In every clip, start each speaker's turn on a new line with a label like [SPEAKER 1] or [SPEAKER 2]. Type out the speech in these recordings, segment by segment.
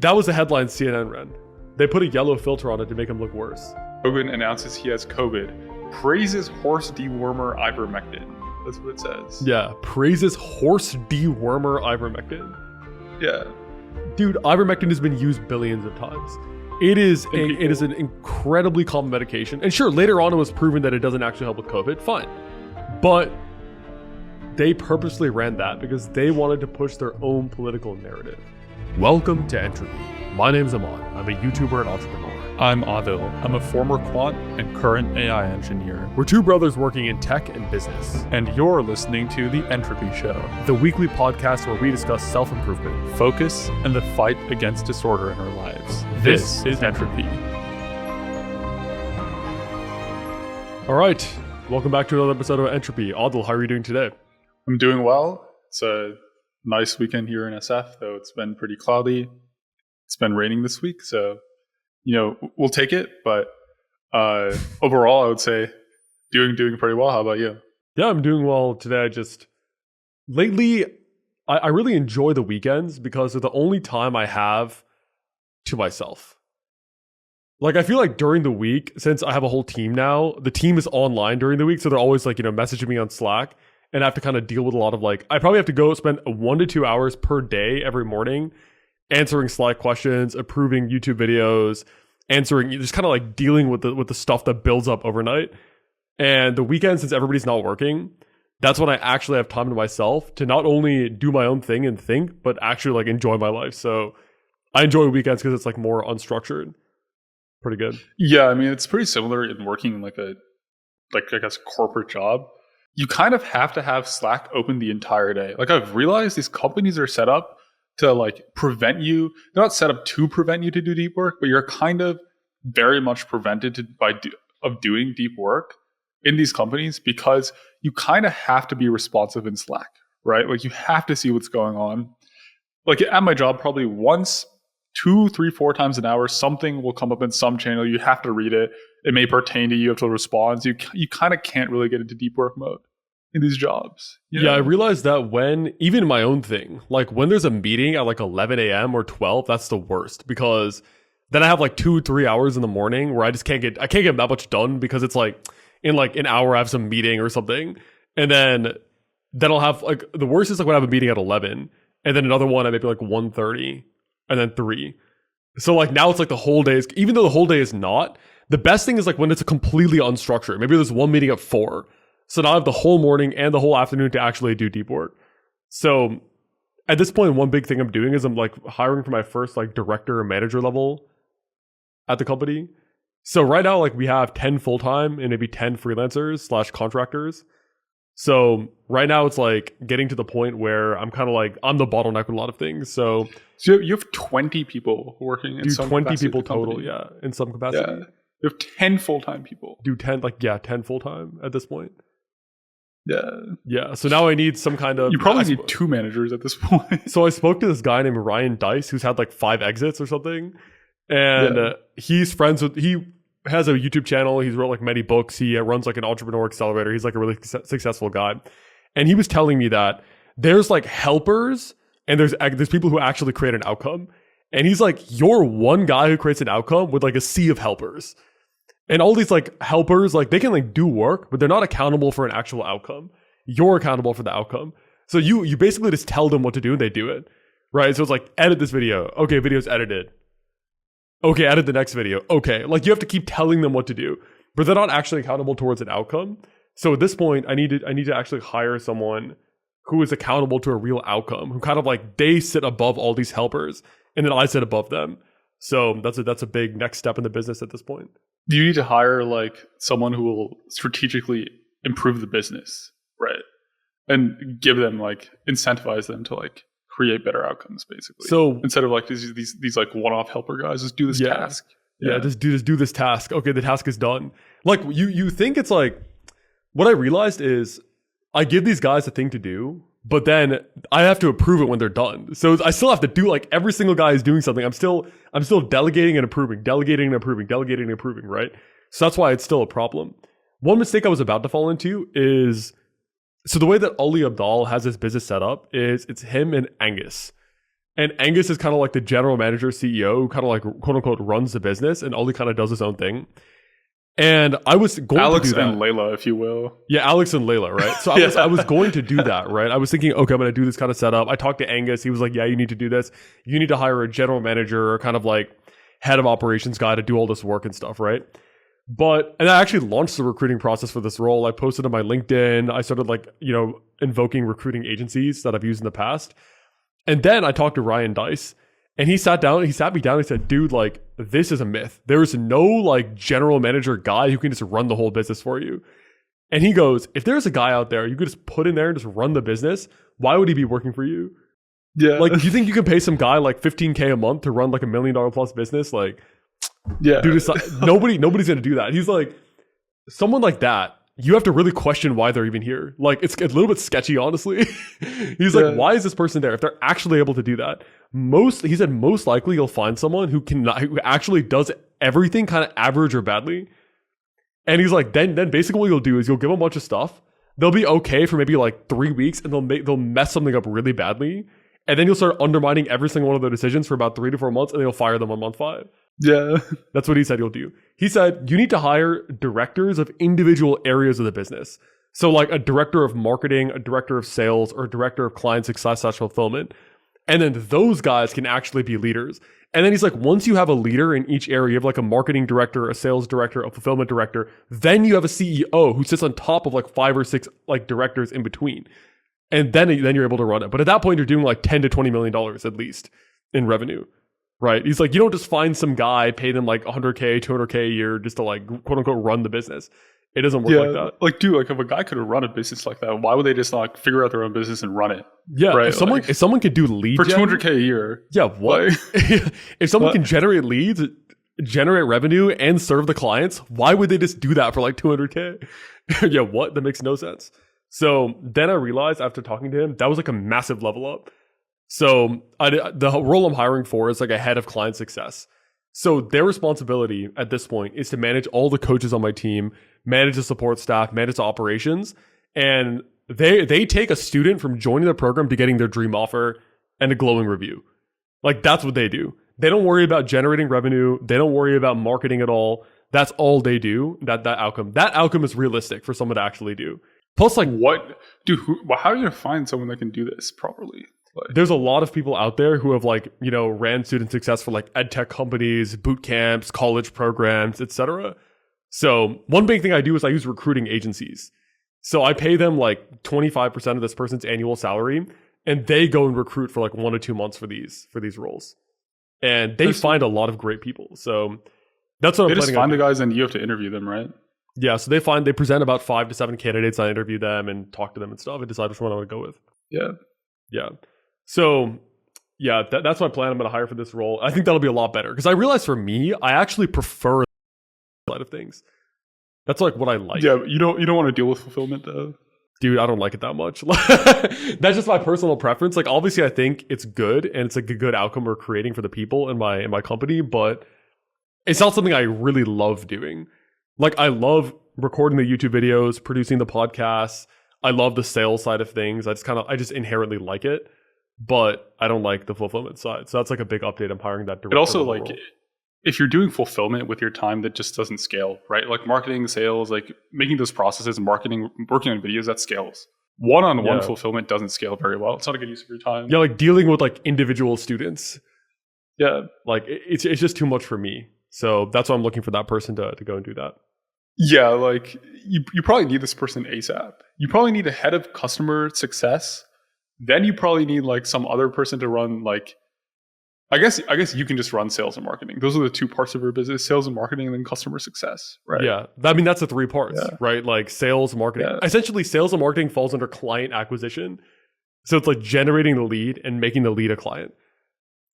[SPEAKER 1] That was the headline CNN ran. They put a yellow filter on it to make him look worse.
[SPEAKER 2] Rogan announces he has COVID. Praises horse dewormer ivermectin. That's what it says.
[SPEAKER 1] Yeah, praises horse dewormer ivermectin.
[SPEAKER 2] Yeah.
[SPEAKER 1] Dude, ivermectin has been used billions of times. It is an incredibly common medication. And sure, later on it was proven that it doesn't actually help with COVID. Fine. But they purposely ran that because they wanted to push their own political narrative. Welcome to Entropy. My name's Aman. I'm a YouTuber and entrepreneur.
[SPEAKER 2] I'm Aadil. I'm a former quant and current AI engineer.
[SPEAKER 1] We're two brothers working in tech and business.
[SPEAKER 2] And you're listening to The Entropy Show,
[SPEAKER 1] the weekly podcast where we discuss self-improvement,
[SPEAKER 2] focus, and the fight against disorder in our lives. This is Entropy.
[SPEAKER 1] All right. Welcome back to another episode of Entropy. Aadil, how are you doing today?
[SPEAKER 2] I'm doing well. It's a nice weekend here in SF, though it's been pretty cloudy. It's been raining this week, so we'll take it. But overall, I would say doing pretty well. How about you?
[SPEAKER 1] Yeah, I'm doing well today. Lately, I really enjoy the weekends because they're the only time I have to myself. Like, I feel like during the week, since I have a whole team now, the team is online during the week, so they're always messaging me on Slack, and I have to kind of deal with a lot of I probably have to go spend 1 to 2 hours per day every morning answering Slack questions, approving YouTube videos, just kind of dealing with the stuff that builds up overnight. And the weekend, since everybody's not working, that's when I actually have time to myself to not only do my own thing and think, but actually enjoy my life. So I enjoy weekends because it's more unstructured. Pretty good.
[SPEAKER 2] Yeah, I mean, it's pretty similar in working in I guess corporate job. You kind of have to have Slack open the entire day. I've realized these companies are set up to prevent you. They're not set up to prevent you to do deep work, but you're kind of very much prevented of doing deep work in these companies because you kind of have to be responsive in Slack, right? You have to see what's going on. At my job, probably once, 2, 3, 4 times an hour, something will come up in some channel. You have to read it. It may pertain to you. You have to respond. You kind of can't really get into deep work mode in these jobs.
[SPEAKER 1] Yeah, I realized that even my own thing, when there's a meeting at 11 a.m. or 12, that's the worst because then I have 2-3 hours in the morning where I can't get that much done because it's in an hour I have some meeting or something. And then I'll have the worst is when I have a meeting at 11 and then another one at maybe 1:30 and then 3. So now it's the whole day is, even though the whole day is not, the best thing is when it's a completely unstructured. Maybe there's one meeting at 4. So now I have the whole morning and the whole afternoon to actually do deep work. So at this point, one big thing I'm doing is I'm hiring for my first director or manager level at the company. So right now, we have 10 full-time and maybe 10 freelancers / contractors. So right now it's getting to the point where I'm kind of I'm the bottleneck with a lot of things. So
[SPEAKER 2] you have 20 people working in some
[SPEAKER 1] 20
[SPEAKER 2] capacity
[SPEAKER 1] people total, yeah, in some capacity.
[SPEAKER 2] Yeah. You have 10 full-time people.
[SPEAKER 1] 10 full-time at this point.
[SPEAKER 2] Yeah.
[SPEAKER 1] So now I need some kind of...
[SPEAKER 2] You probably need 2 managers at this point.
[SPEAKER 1] So I spoke to this guy named Ryan Dice, who's had 5 exits or something. And he's friends with... He has a YouTube channel. He's wrote many books. He runs an entrepreneur accelerator. He's a really successful guy. And he was telling me that there's helpers and there's people who actually create an outcome. And he's you're one guy who creates an outcome with a sea of helpers. And all these helpers, they can do work, but they're not accountable for an actual outcome. You're accountable for the outcome. So you basically just tell them what to do and they do it, right? So it's edit this video. Okay, video's edited. Okay, edit the next video. Okay, you have to keep telling them what to do, but they're not actually accountable towards an outcome. So at this point, I need to actually hire someone who is accountable to a real outcome, who kind of they sit above all these helpers, and then I sit above them. So that's a big next step in the business at this point.
[SPEAKER 2] Do you need to hire someone who will strategically improve the business, right? And give them incentivize them to create better outcomes, basically. So instead of these one-off helper guys, just do this task.
[SPEAKER 1] Yeah, just do this task. Okay, the task is done. You think it's what I realized is I give these guys a thing to do, but then I have to approve it when they're done. So I still have to do every single guy is doing something. I'm still delegating and approving, right? So that's why it's still a problem. One mistake I was about to fall into is, so the way that Ali Abdaal has his business set up is it's him and Angus. And Angus is kind of like the general manager, CEO, who kind of like quote unquote runs the business, and Oli kind of does his own thing. And I was going
[SPEAKER 2] Alex
[SPEAKER 1] to do that.
[SPEAKER 2] and Layla, if you will.
[SPEAKER 1] Yeah, Alex and Layla, right? So I was going to do that, right? I was thinking, okay, I'm going to do this kind of setup. I talked to Angus. He was like, yeah, you need to do this. You need to hire a general manager or kind of like head of operations guy to do all this work and stuff, right? And I actually launched the recruiting process for this role. I posted on my LinkedIn. I started like, invoking recruiting agencies that I've used in the past. And then I talked to Ryan Dice. And he sat me down and said, dude, like, this is a myth. There's no like general manager guy who can just run the whole business for you. And he goes, if there's a guy out there you could just put in there and just run the business, why would he be working for you?
[SPEAKER 2] Yeah.
[SPEAKER 1] Like, do you think you can pay some guy like $15K a month to run like $1 million plus business? Like,
[SPEAKER 2] yeah,
[SPEAKER 1] dude, nobody's going to do that. He's like, someone like that, you have to really question why they're even here. Like, it's a little bit sketchy, honestly. He's like, why is this person there? If they're actually able to do that, he said most likely you'll find someone who actually does everything kind of average or badly. And he's like, then basically what you'll do is you'll give them a bunch of stuff. They'll be okay for maybe like 3 weeks, and they'll mess something up really badly. And then you'll start undermining every single one of their decisions for about 3 to 4 months, and then you'll fire them on month 5.
[SPEAKER 2] Yeah.
[SPEAKER 1] That's what he said you'll do. He said you need to hire directors of individual areas of the business. So like a director of marketing, a director of sales, or a director of client success/fulfillment. And then those guys can actually be leaders. And then he's like, once you have a leader in each area, you have like a marketing director, a sales director, a fulfillment director, then you have a CEO who sits on top of like 5 or 6 like directors in between. And then you're able to run it. But at that point, you're doing like $10 to $20 million at least in revenue. Right. He's like, you don't just find some guy, pay them like 100K, 200K a year just to like quote unquote run the business. It doesn't work like that.
[SPEAKER 2] Like, dude, like if a guy could run a business like that, why would they just not figure out their own business and run it?
[SPEAKER 1] Yeah.
[SPEAKER 2] Right?
[SPEAKER 1] If someone could do lead
[SPEAKER 2] for $200K a year.
[SPEAKER 1] Yeah. What? If someone can generate leads, generate revenue, and serve the clients, why would they just do that for like 200K? Yeah. What? That makes no sense. So then I realized after talking to him, that was like a massive level up. So the role I'm hiring for is like a head of client success. So their responsibility at this point is to manage all the coaches on my team, manage the support staff, manage the operations. And they take a student from joining the program to getting their dream offer and a glowing review. Like that's what they do. They don't worry about generating revenue. They don't worry about marketing at all. That's all they do. That outcome is realistic for someone to actually do. Plus, like,
[SPEAKER 2] what, dude? How are you gonna find someone that can do this properly?
[SPEAKER 1] There's a lot of people out there who have like, ran student success for like ed tech companies, boot camps, college programs, etc. So one big thing I do is I use recruiting agencies. So I pay them like 25% of this person's annual salary, and they go and recruit for like 1 to 2 months for these roles. And they find a lot of great people. So that's what I'm planning on. They
[SPEAKER 2] just find the guys and you have to interview them, right?
[SPEAKER 1] Yeah, so they present about 5 to 7 candidates. I interview them and talk to them and stuff and decide which one I want to go with. Yeah. So, yeah, that's my plan. I'm going to hire for this role. I think that'll be a lot better because I realized for me, I actually prefer the side of things. That's like what I like.
[SPEAKER 2] Yeah, you don't want to deal with fulfillment though.
[SPEAKER 1] Dude, I don't like it that much. That's just my personal preference. Like, obviously, I think it's good and it's like a good outcome we're creating for the people in my company, but it's not something I really love doing. Like, I love recording the YouTube videos, producing the podcasts. I love the sales side of things. I just inherently like it. But I don't like the fulfillment side. So that's like a big update. I'm hiring that director.
[SPEAKER 2] It also like role. If you're doing fulfillment with your time, that just doesn't scale, right? Like marketing, sales, like making those processes, marketing, working on videos, that scales. One-on-one fulfillment doesn't scale very well. It's not a good use of your time.
[SPEAKER 1] Yeah, like dealing with like individual students.
[SPEAKER 2] Yeah.
[SPEAKER 1] Like it's just too much for me. So that's why I'm looking for that person to go and do that.
[SPEAKER 2] Yeah, like you probably need this person ASAP. You probably need a head of customer success. Then you probably need like some other person to run like, I guess you can just run sales and marketing. Those are the 2 parts of your business: sales and marketing, and then customer success. Right?
[SPEAKER 1] Yeah, I mean that's the 3 parts, right? Like sales, marketing. Yeah. Essentially, sales and marketing falls under client acquisition. So it's like generating the lead and making the lead a client.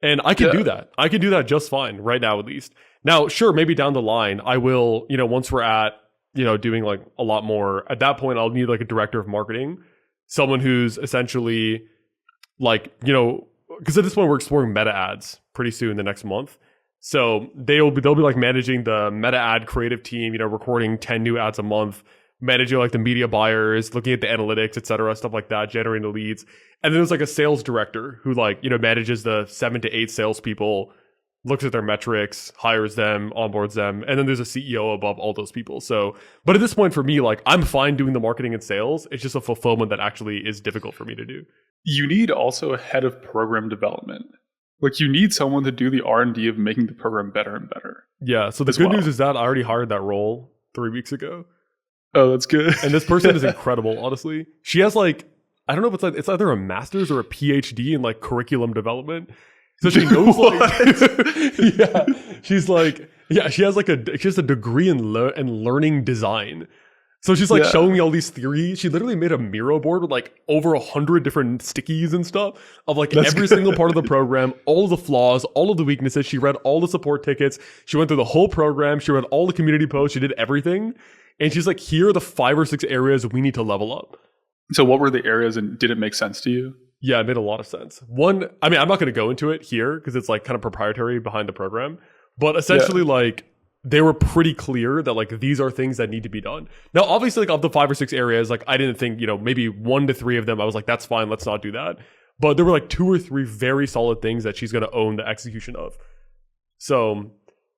[SPEAKER 1] And I can do that. I can do that just fine right now, at least. Now, sure, maybe down the line, I will. Once we're at doing like a lot more. At that point, I'll need like a director of marketing. Someone who's essentially like, because at this point we're exploring meta ads pretty soon the next month. So they'll be like managing the meta ad creative team, recording 10 new ads a month, managing like the media buyers, looking at the analytics, etc., stuff like that, generating the leads. And then there's like a sales director who like, manages the 7 to 8 salespeople, looks at their metrics, hires them, onboards them. And then there's a CEO above all those people. So, but at this point for me, like I'm fine doing the marketing and sales. It's just a fulfillment that actually is difficult for me to do.
[SPEAKER 2] You need also a head of program development. Like you need someone to do the R&D of making the program better and better.
[SPEAKER 1] Yeah. So the good news is that I already hired that role 3 weeks ago.
[SPEAKER 2] Oh, that's good.
[SPEAKER 1] And this person is incredible, honestly. She has like, I don't know if it's like, it's either a master's or a PhD in like curriculum development. So she knows she has a degree in learning design. So she's like showing me all these theories. She literally made a Miro board with like over 100 different stickies and stuff of like single part of the program, all of the flaws, all of the weaknesses. She read all the support tickets. She went through the whole program. She read all the community posts. She did everything. And she's like, here are the 5 or 6 areas we need to level up.
[SPEAKER 2] So what were the areas and did it make sense to you?
[SPEAKER 1] Yeah, it made a lot of sense. One, I mean, I'm not going to go into it here because it's like kind of proprietary behind the program. But essentially like they were pretty clear that like these are things that need to be done. Now, obviously like of the 5 or 6 areas, like I didn't think, maybe 1 to 3 of them, I was like, that's fine. Let's not do that. But there were like 2 or 3 very solid things that she's going to own the execution of. So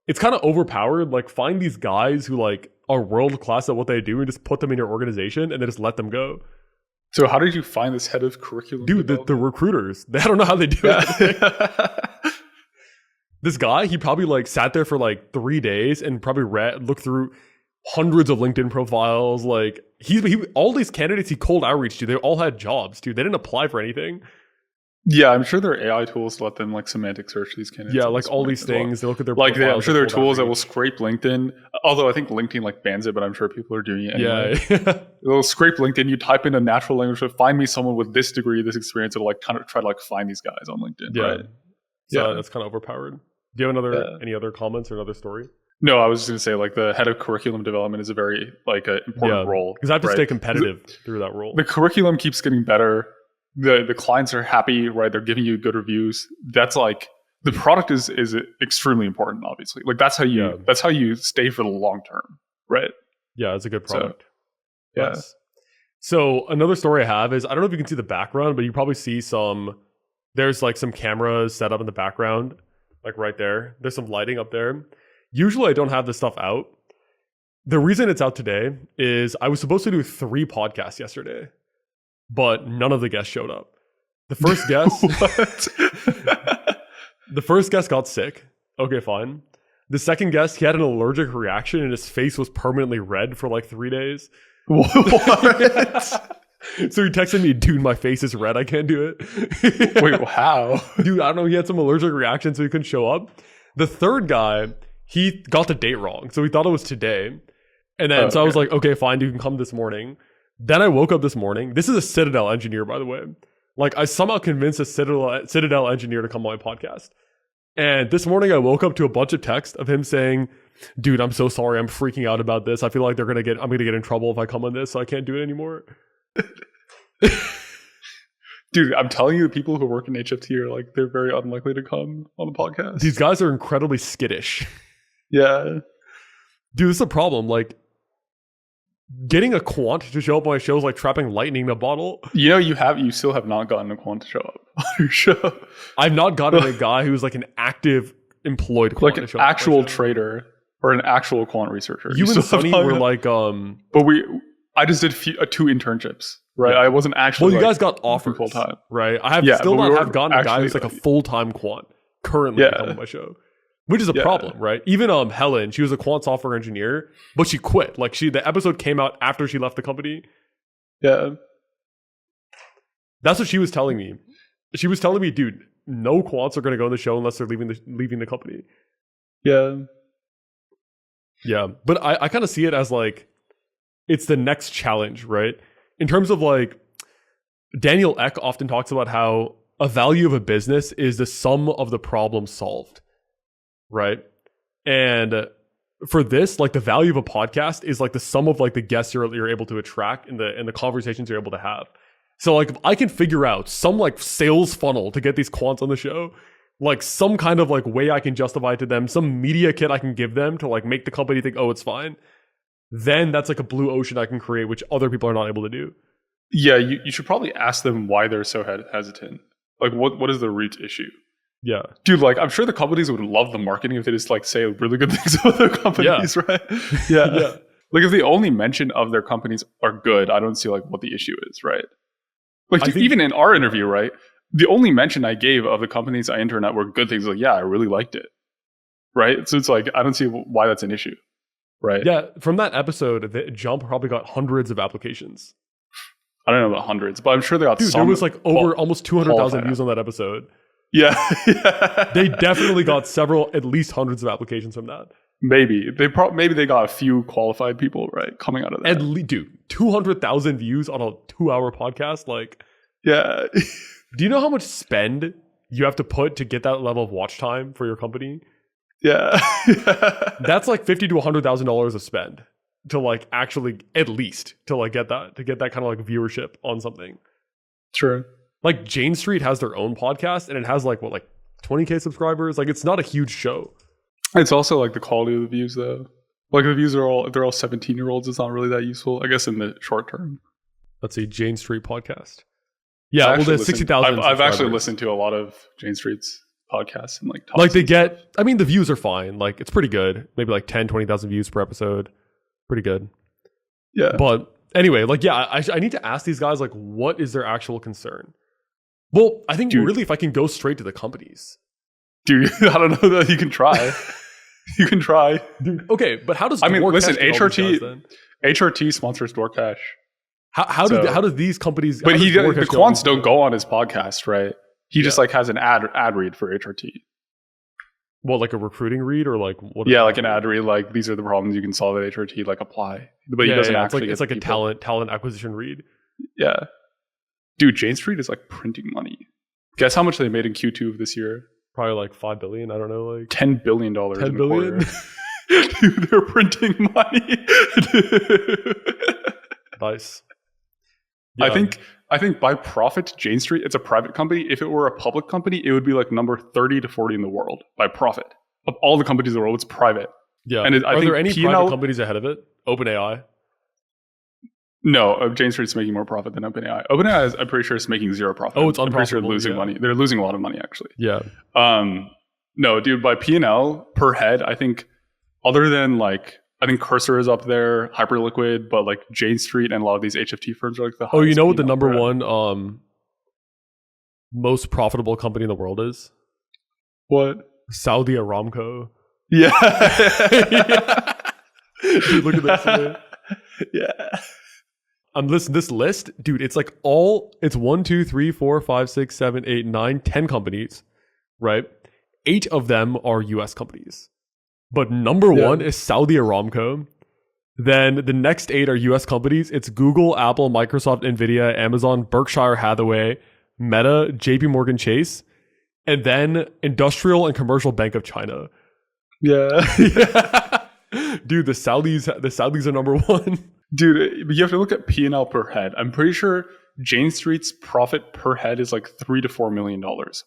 [SPEAKER 1] it's kind of overpowered. Like find these guys who like are world class at what they do and just put them in your organization and then just let them go.
[SPEAKER 2] So how did you find this head of curriculum?
[SPEAKER 1] Dude, the recruiters, I don't know how they do it. This guy, he probably like sat there for like 3 days and probably looked through hundreds of LinkedIn profiles. Like he all these candidates he cold outreach to, they all had jobs, dude. They didn't apply for anything.
[SPEAKER 2] Yeah, I'm sure there are AI tools to let them like semantic search these candidates.
[SPEAKER 1] Yeah, like all these things. They look at their
[SPEAKER 2] like I'm sure there are tools that will scrape LinkedIn. Although I think LinkedIn like bans it, but I'm sure people are doing it anyway. Yeah. They'll scrape LinkedIn. You type in a natural language to find me someone with this degree, this experience. It'll like kind of try to like find these guys on LinkedIn.
[SPEAKER 1] Yeah,
[SPEAKER 2] right?
[SPEAKER 1] So that's kind of overpowered. Do you have any other comments or another story?
[SPEAKER 2] No, I was just going to say like the head of curriculum development is a very like important role
[SPEAKER 1] because I have to stay competitive through that role.
[SPEAKER 2] The curriculum keeps getting better. The clients are happy, right? They're giving you good reviews. That's like the product is extremely important, obviously. Like that's how you stay for the long term, right?
[SPEAKER 1] Yeah, it's a good product.
[SPEAKER 2] So,
[SPEAKER 1] yes. So another story I have is I don't know if you can see the background, but you probably see there's like some cameras set up in the background, like right there. There's some lighting up there. Usually I don't have this stuff out. The reason it's out today is I was supposed to do 3 podcasts yesterday, but none of the guests showed up. The first guest, the first guest got sick. Okay, fine. The second guest, he had an allergic reaction and his face was permanently red for like 3 days.
[SPEAKER 2] What?
[SPEAKER 1] So he texted me, dude, my face is red. I can't do it.
[SPEAKER 2] Wait, how?
[SPEAKER 1] Dude, I don't know. He had some allergic reaction, so he couldn't show up. The third guy, he got the date wrong. So he thought it was today. And then, I was like, okay, fine, you can come this morning. Then I woke up this morning. This is a Citadel engineer, by the way. Like, I somehow convinced a Citadel engineer to come on my podcast. And this morning I woke up to a bunch of text of him saying, dude, I'm so sorry. I'm freaking out about this. I feel like I'm going to get in trouble if I come on this, so I can't do it anymore.
[SPEAKER 2] Dude, I'm telling you, the people who work in HFT are like, they're very unlikely to come on the podcast.
[SPEAKER 1] These guys are incredibly skittish.
[SPEAKER 2] Yeah.
[SPEAKER 1] Dude, this is a problem. Like, getting a quant to show up on my show is like trapping lightning in a bottle.
[SPEAKER 2] You know, you still have not gotten a quant to show up on your show.
[SPEAKER 1] I've not gotten a guy who's like an active employed quant
[SPEAKER 2] like
[SPEAKER 1] to show
[SPEAKER 2] an
[SPEAKER 1] up
[SPEAKER 2] actual trader or an actual quant researcher.
[SPEAKER 1] You and Sunny were like,
[SPEAKER 2] but I just did 2 internships, right?
[SPEAKER 1] Yeah.
[SPEAKER 2] I wasn't actually.
[SPEAKER 1] Well, you guys got offers
[SPEAKER 2] full time,
[SPEAKER 1] right? I have still not have gotten a guy who's like a full-time quant currently on my show. Which is a problem, right? Even Helen, she was a quant software engineer, but she quit. Like the episode came out after she left the company.
[SPEAKER 2] Yeah.
[SPEAKER 1] That's what she was telling me. She was telling me, dude, no quants are going to go on the show unless they're leaving the company.
[SPEAKER 2] Yeah.
[SPEAKER 1] Yeah. But I kind of see it as like, it's the next challenge, right? In terms of like, Daniel Ek often talks about how a value of a business is the sum of the problems solved. Right. And for this, like the value of a podcast is like the sum of like the guests you're able to attract and the conversations you're able to have. So like if I can figure out some like sales funnel to get these quants on the show, like some kind of like way I can justify it to them, some media kit I can give them to like make the company think, oh, it's fine. then that's like a blue ocean I can create, which other people are not able to do.
[SPEAKER 2] Yeah, you should probably ask them why they're so hesitant. Like, what is the root issue?
[SPEAKER 1] Yeah.
[SPEAKER 2] Dude, like, I'm sure the companies would love the marketing if they just, like, say really good things about their companies, right? Yeah.
[SPEAKER 1] Yeah.
[SPEAKER 2] Like, if the only mention of their companies are good, I don't see, like, what the issue is, right? Like, dude, even in our interview, right, the only mention I gave of the companies I interned at were good things. Like, yeah, I really liked it, right? So it's like, I don't see why that's an issue, right?
[SPEAKER 1] Yeah, from that episode, the Jump probably got hundreds of applications.
[SPEAKER 2] I don't know about hundreds, but I'm sure they got some.
[SPEAKER 1] There was like over almost 200,000 views on that episode.
[SPEAKER 2] Yeah.
[SPEAKER 1] They definitely got at least hundreds of applications from that.
[SPEAKER 2] Maybe they got a few qualified people, right, coming out of that.
[SPEAKER 1] Dude, 200,000 views on a 2-hour podcast, like,
[SPEAKER 2] yeah.
[SPEAKER 1] Do you know how much spend you have to put to get that level of watch time for your company?
[SPEAKER 2] Yeah.
[SPEAKER 1] That's like $50,000 to $100,000 of spend to like actually at least to like get that kind of like viewership on something.
[SPEAKER 2] True.
[SPEAKER 1] Like Jane Street has their own podcast and it has like 20K subscribers. Like it's not a huge show.
[SPEAKER 2] It's also like the quality of the views though. Like the views if they're all 17-year-olds, it's not really that useful, I guess, in the short term.
[SPEAKER 1] Let's see, Jane Street podcast. Yeah, well, there's 60,000.
[SPEAKER 2] I've actually listened to a lot of Jane Street's podcasts and
[SPEAKER 1] like they get. I mean, the views are fine. Like it's pretty good. Maybe like 10, 20,000 views per episode. Pretty good.
[SPEAKER 2] Yeah.
[SPEAKER 1] But anyway, like I need to ask these guys like what is their actual concern. Well, I think really if I can go straight to the companies.
[SPEAKER 2] Dude, I don't know that you can try. You can try.
[SPEAKER 1] Dude, okay, but how does
[SPEAKER 2] listen, HRT sponsors DoorCash.
[SPEAKER 1] How do these companies?
[SPEAKER 2] But the quants don't go on his podcast, right? He just like has an ad read for HRT.
[SPEAKER 1] What, like a recruiting read or like what?
[SPEAKER 2] Yeah, like an ad read. Like these are the problems you can solve at HRT. Like apply, but he doesn't actually.
[SPEAKER 1] It's like a talent acquisition read.
[SPEAKER 2] Yeah, dude, Jane Street is like printing money. Guess how much they made in Q2 of this year?
[SPEAKER 1] Probably like $5 billion. I don't know, like
[SPEAKER 2] $10 billion.
[SPEAKER 1] $10 billion.
[SPEAKER 2] Dude, they're printing money.
[SPEAKER 1] Nice.
[SPEAKER 2] Yeah. I think by profit, Jane Street, it's a private company. If it were a public company, it would be like number 30 to 40 in the world by profit. Of all the companies in the world, it's private.
[SPEAKER 1] Yeah. And are there any private companies ahead of it? OpenAI?
[SPEAKER 2] No, Jane Street's making more profit than OpenAI. OpenAI, I'm pretty sure, is making zero profit.
[SPEAKER 1] Oh, it's unprofitable.
[SPEAKER 2] I'm pretty sure losing money. They're losing a lot of money, actually.
[SPEAKER 1] Yeah.
[SPEAKER 2] No, dude, by P&L per head, I think other than like, I think Cursor is up there, Hyperliquid, but like Jane Street and a lot of these HFT firms are like the highest.
[SPEAKER 1] Oh, you know what the number one most profitable company in the world is?
[SPEAKER 2] What?
[SPEAKER 1] Saudi Aramco.
[SPEAKER 2] Yeah.
[SPEAKER 1] Dude, look at this. Man.
[SPEAKER 2] Yeah.
[SPEAKER 1] This list, dude, it's like it's 1, 2, 3, 4, 5, 6, 7, 8, 9, 10 companies, right? 8 of them are US companies. But number one is Saudi Aramco. Then the next 8 are US companies. It's Google, Apple, Microsoft, Nvidia, Amazon, Berkshire Hathaway, Meta, JP Morgan Chase, and then Industrial and Commercial Bank of China.
[SPEAKER 2] Yeah.
[SPEAKER 1] Dude, the Saudis are number one.
[SPEAKER 2] Dude, but you have to look at P&L per head. I'm pretty sure Jane Street's profit per head is like $3 to $4 million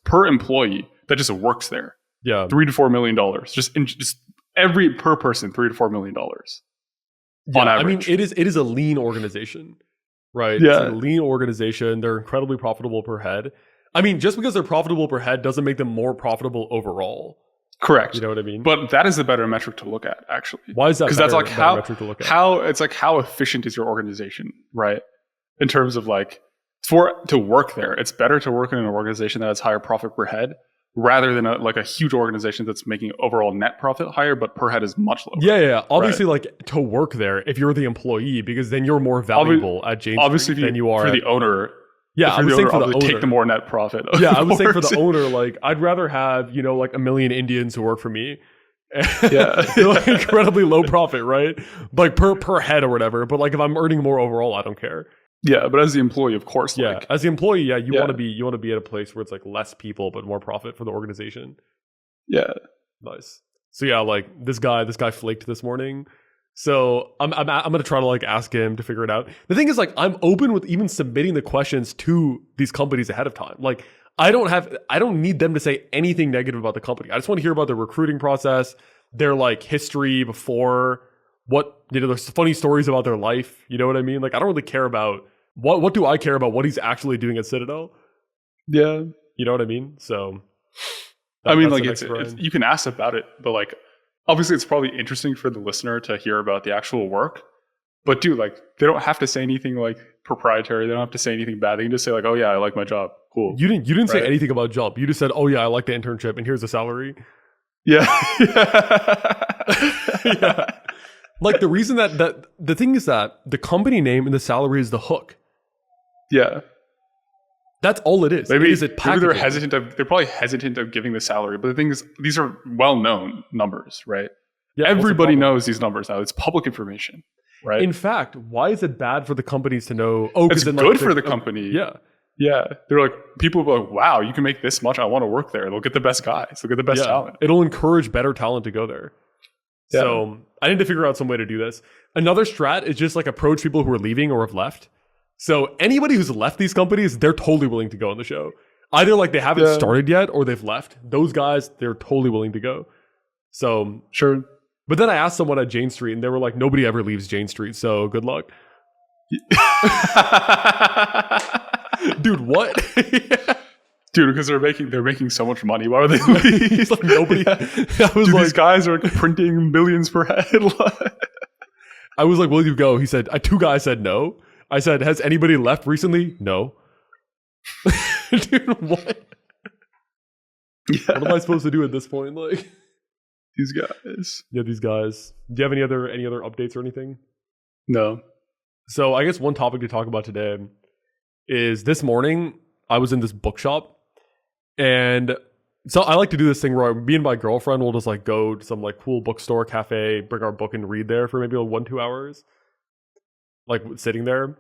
[SPEAKER 2] per employee that just works there.
[SPEAKER 1] Yeah,
[SPEAKER 2] $3 to $4 million just every per person, $3 to $4 million. On average.
[SPEAKER 1] I mean, it is a lean organization, right?
[SPEAKER 2] Yeah,
[SPEAKER 1] it's a lean organization. They're incredibly profitable per head. I mean, just because they're profitable per head doesn't make them more profitable overall.
[SPEAKER 2] Correct.
[SPEAKER 1] You know what I mean?
[SPEAKER 2] But that is the better metric to look at, actually.
[SPEAKER 1] Why is that?
[SPEAKER 2] Because that's like how efficient is your organization, right? In terms of like to work there, it's better to work in an organization that has higher profit per head rather than a huge organization that's making overall net profit higher, but per head is much lower.
[SPEAKER 1] Yeah. Obviously, like to work there, if you're the employee, because then you're more valuable at Jane Street than you are
[SPEAKER 2] for the owner.
[SPEAKER 1] Yeah, I was saying for the owner.
[SPEAKER 2] Take the more net profit.
[SPEAKER 1] Yeah, I was saying for the owner, like I'd rather have, like a million Indians who work for me.
[SPEAKER 2] Yeah.
[SPEAKER 1] They're like incredibly low profit, right? Like per head or whatever. But like if I'm earning more overall, I don't care.
[SPEAKER 2] Yeah, but as the employee, of course.
[SPEAKER 1] Yeah, as the employee, you want to be at a place where it's like less people but more profit for the organization.
[SPEAKER 2] Yeah.
[SPEAKER 1] Nice. So yeah, like this guy Flaked this morning. So I'm gonna try to like ask him to figure it out. The thing is, like, I'm open with even submitting the questions to these companies ahead of time. Like I don't need them to say anything negative about the company. I just want to hear about their recruiting process, their like history before, there's funny stories about their life. You know what I mean? Like, I don't really care about what do I care about what he's actually doing at Citadel?
[SPEAKER 2] Yeah.
[SPEAKER 1] You know what I mean? So,
[SPEAKER 2] I mean, like, it's you can ask about it, but like, obviously it's probably interesting for the listener to hear about the actual work. But dude, like, they don't have to say anything like proprietary. They don't have to say anything bad. They can just say like, oh yeah, I like my job. Cool.
[SPEAKER 1] You didn't say anything about job. You just said, oh yeah, I like the internship and here's the salary.
[SPEAKER 2] Yeah.
[SPEAKER 1] Yeah. Like, the reason that the thing is that the company name and the salary is the hook.
[SPEAKER 2] Yeah.
[SPEAKER 1] That's all it is.
[SPEAKER 2] Maybe they're probably hesitant of giving the salary. But the thing is, these are well-known numbers, right? Yeah, everybody knows these numbers now. It's public information, right?
[SPEAKER 1] In fact, why is it bad for the companies to know? Oh,
[SPEAKER 2] it's good for the company.
[SPEAKER 1] Yeah.
[SPEAKER 2] Yeah. They're like, people will be like, wow, you can make this much. I want to work there. They'll get the best guys. They'll get the best talent.
[SPEAKER 1] It'll encourage better talent to go there. Yeah. So I need to figure out some way to do this. Another strat is just like approach people who are leaving or have left. So anybody who's left these companies, they're totally willing to go on the show. Either like they haven't started yet or they've left. Those guys, they're totally willing to go. So
[SPEAKER 2] sure.
[SPEAKER 1] But then I asked someone at Jane Street and they were like, nobody ever leaves Jane Street. So good luck. Dude, what?
[SPEAKER 2] Dude, because they're making so much money. Why would they leave?
[SPEAKER 1] Like nobody.
[SPEAKER 2] These guys are printing millions per head.
[SPEAKER 1] I was like, will you go? He said, two guys said no. I said, has anybody left recently? No. Dude, what? Yeah. What am I supposed to do at this point? Like,
[SPEAKER 2] these guys.
[SPEAKER 1] Yeah, these guys. Do you have any other updates or anything?
[SPEAKER 2] No.
[SPEAKER 1] So I guess one topic to talk about today is this morning I was in this bookshop, and so I like to do this thing where me and my girlfriend will just like go to some like cool bookstore cafe, bring our book and read there for maybe like 1-2 hours, like sitting there.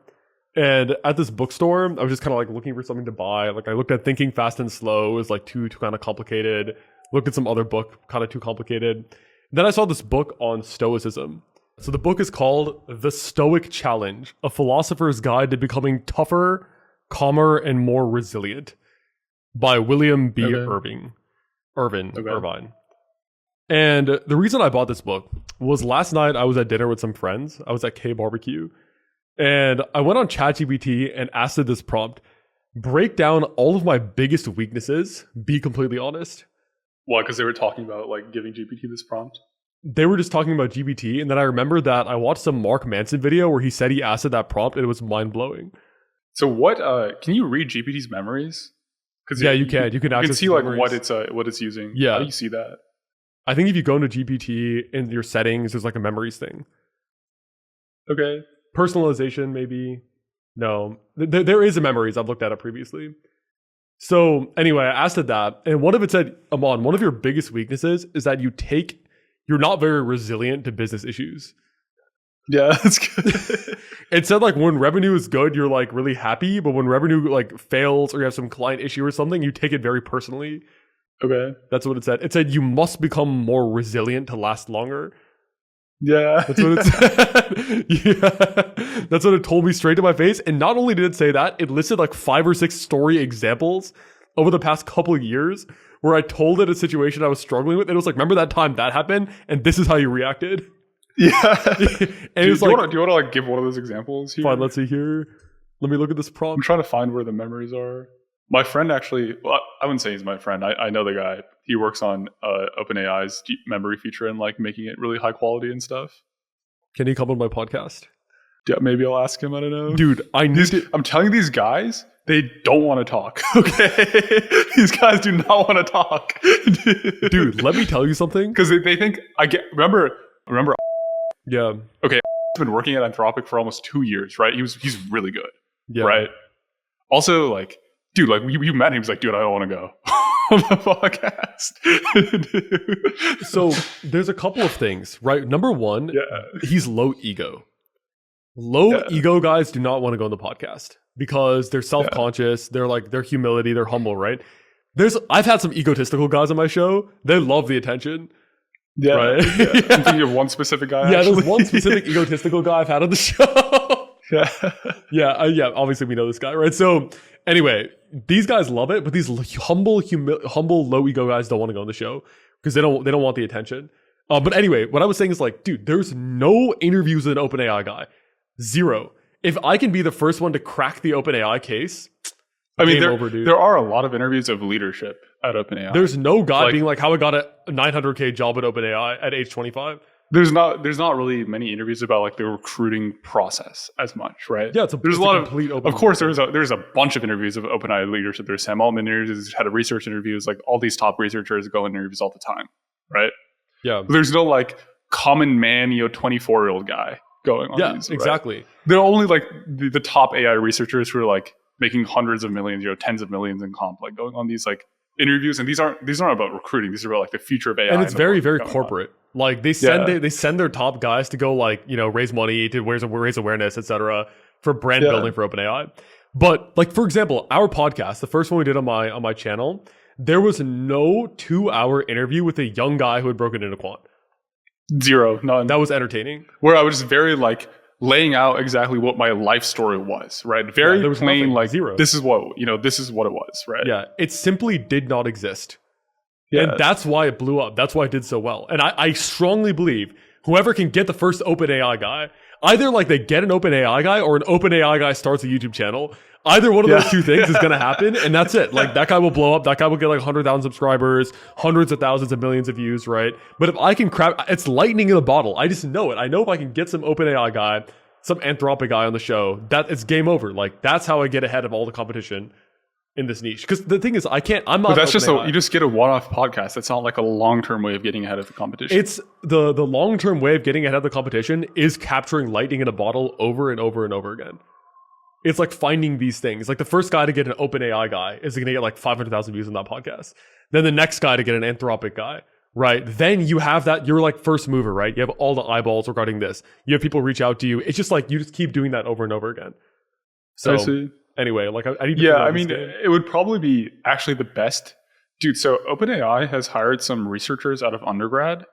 [SPEAKER 1] And at this bookstore, I was just kind of like looking for something to buy. Like I looked at Thinking Fast and Slow, it was like too kind of complicated. Looked at some other book, kind of too complicated. Then I saw this book on Stoicism. So the book is called The Stoic Challenge, A Philosopher's Guide to Becoming Tougher, Calmer, and More Resilient by William B. Irvine. And the reason I bought this book was last night I was at dinner with some friends. I was at K Barbecue. And I went on ChatGPT and asked it this prompt: break down all of my biggest weaknesses, be completely honest.
[SPEAKER 2] Why? Because they were talking about like giving GPT this prompt?
[SPEAKER 1] They were just talking about GPT, and then I remember that I watched some Mark Manson video where he said he asked it that prompt, and it was mind-blowing.
[SPEAKER 2] So what, can you read GPT's memories?
[SPEAKER 1] Yeah, you can. You can
[SPEAKER 2] see like what it's using.
[SPEAKER 1] Yeah.
[SPEAKER 2] How do you see that?
[SPEAKER 1] I think if you go into GPT in your settings, there's like a memories thing.
[SPEAKER 2] Okay.
[SPEAKER 1] Personalization, maybe. No. There is a memories. I've looked at it previously. So anyway, I asked it that, and one of it said, Aman, one of your biggest weaknesses is that you're not very resilient to business issues.
[SPEAKER 2] Yeah, that's good.
[SPEAKER 1] It said like when revenue is good, you're like really happy, but when revenue like fails or you have some client issue or something, you take it very personally.
[SPEAKER 2] Okay.
[SPEAKER 1] That's what it said. It said you must become more resilient to last longer.
[SPEAKER 2] Yeah.
[SPEAKER 1] That's what it said. Yeah. That's what it told me straight to my face. And not only did it say that, it listed like 5 or 6 story examples over the past couple of years where I told it a situation I was struggling with. And it was like, remember that time that happened? And this is how you reacted.
[SPEAKER 2] Yeah.
[SPEAKER 1] And
[SPEAKER 2] do you want to like give one of those examples here?
[SPEAKER 1] Fine, let's see here. Let me look at this prompt.
[SPEAKER 2] I'm trying to find where the memories are. My friend actually, well, I wouldn't say he's my friend. I know the guy. He works on OpenAI's memory feature and like making it really high quality and stuff.
[SPEAKER 1] Can he come on my podcast?
[SPEAKER 2] Yeah, maybe I'll ask him. I don't know.
[SPEAKER 1] Dude,
[SPEAKER 2] I'm telling these guys, they don't want to talk. Okay? These guys do not want to talk.
[SPEAKER 1] Dude, let me tell you something.
[SPEAKER 2] Because they think, remember.
[SPEAKER 1] Yeah.
[SPEAKER 2] Okay, he's been working at Anthropic for almost 2 years, right? He's really good.
[SPEAKER 1] Yeah.
[SPEAKER 2] Right? Also, like, dude, like you met him, he's like, dude, I don't want to go on the podcast.
[SPEAKER 1] So there's a couple of things, right? Number one, he's low ego. Low ego guys do not want to go on the podcast because they're self-conscious, they're humility, they're humble, right? I've had some egotistical guys on my show. They love the attention.
[SPEAKER 2] Yeah.
[SPEAKER 1] Right?
[SPEAKER 2] Yeah. I'm thinking of one specific guy.
[SPEAKER 1] Yeah, there's one specific egotistical guy I've had on the show.
[SPEAKER 2] Yeah.
[SPEAKER 1] Yeah, obviously we know this guy, right? So anyway, these guys love it, but these humble, low ego guys don't want to go on the show because they don't want the attention. But anyway, what I was saying is like, dude, there's no interviews with an OpenAI guy. Zero. If I can be the first one to crack the OpenAI case,
[SPEAKER 2] I mean,
[SPEAKER 1] dude.
[SPEAKER 2] There are a lot of interviews of leadership at OpenAI.
[SPEAKER 1] There's no guy being like, how I got a $900K job at OpenAI at age 25.
[SPEAKER 2] There's not really many interviews about like the recruiting process as much, right?
[SPEAKER 1] Yeah,
[SPEAKER 2] there's a lot of
[SPEAKER 1] complete
[SPEAKER 2] of course there's a bunch of interviews of OpenAI leadership. There's Sam Altman interviews, head of research interviews, like all these top researchers go in interviews all the time, right?
[SPEAKER 1] Yeah.
[SPEAKER 2] There's no like common man, 24-year-old guy going on these.
[SPEAKER 1] Exactly.
[SPEAKER 2] Right? They're only like the top AI researchers who are like making hundreds of millions, tens of millions in comp, like going on these like interviews. And these aren't about recruiting. These are about like the future of AI.
[SPEAKER 1] And it's very, very corporate. Like they send their top guys to go like, raise money to raise awareness, etc. for brand building for OpenAI. But like, for example, our podcast, the first one we did on my channel, there was no 2-hour interview with a young guy who had broken into quant.
[SPEAKER 2] Zero, none.
[SPEAKER 1] That was entertaining.
[SPEAKER 2] Where I was just very like laying out exactly what my life story was, right? Very
[SPEAKER 1] there was
[SPEAKER 2] plain,
[SPEAKER 1] nothing,
[SPEAKER 2] like
[SPEAKER 1] zero.
[SPEAKER 2] This is what it was, right?
[SPEAKER 1] Yeah, it simply did not exist.
[SPEAKER 2] Yeah.
[SPEAKER 1] And that's why it blew up. That's why it did so well. And I strongly believe whoever can get the first OpenAI guy, either like they get an OpenAI guy or an OpenAI guy starts a YouTube channel. Either one of those two things is going to happen, and that's it. Like that guy will blow up. That guy will get like 100,000 subscribers, hundreds of thousands of millions of views, right? But if I can it's lightning in a bottle. I just know it. I know if I can get some OpenAI guy, some Anthropic guy on the show, that it's game over. Like that's how I get ahead of all the competition in this niche. Because the thing is, I'm not.
[SPEAKER 2] But that's you just get a one-off podcast. That's not like a long-term way of getting ahead of the competition.
[SPEAKER 1] It's the long-term way of getting ahead of the competition is capturing lightning in a bottle over and over and over again. It's like finding these things. Like the first guy to get an OpenAI guy is going to get like 500,000 views on that podcast. Then the next guy to get an Anthropic guy, right? Then you have that, you're like first mover, right? You have all the eyeballs regarding this. You have people reach out to you. It's just like, you just keep doing that over and over again. So
[SPEAKER 2] I see.
[SPEAKER 1] Anyway, like I need to
[SPEAKER 2] it would probably be actually the best. Dude, so OpenAI has hired some researchers out of undergrad.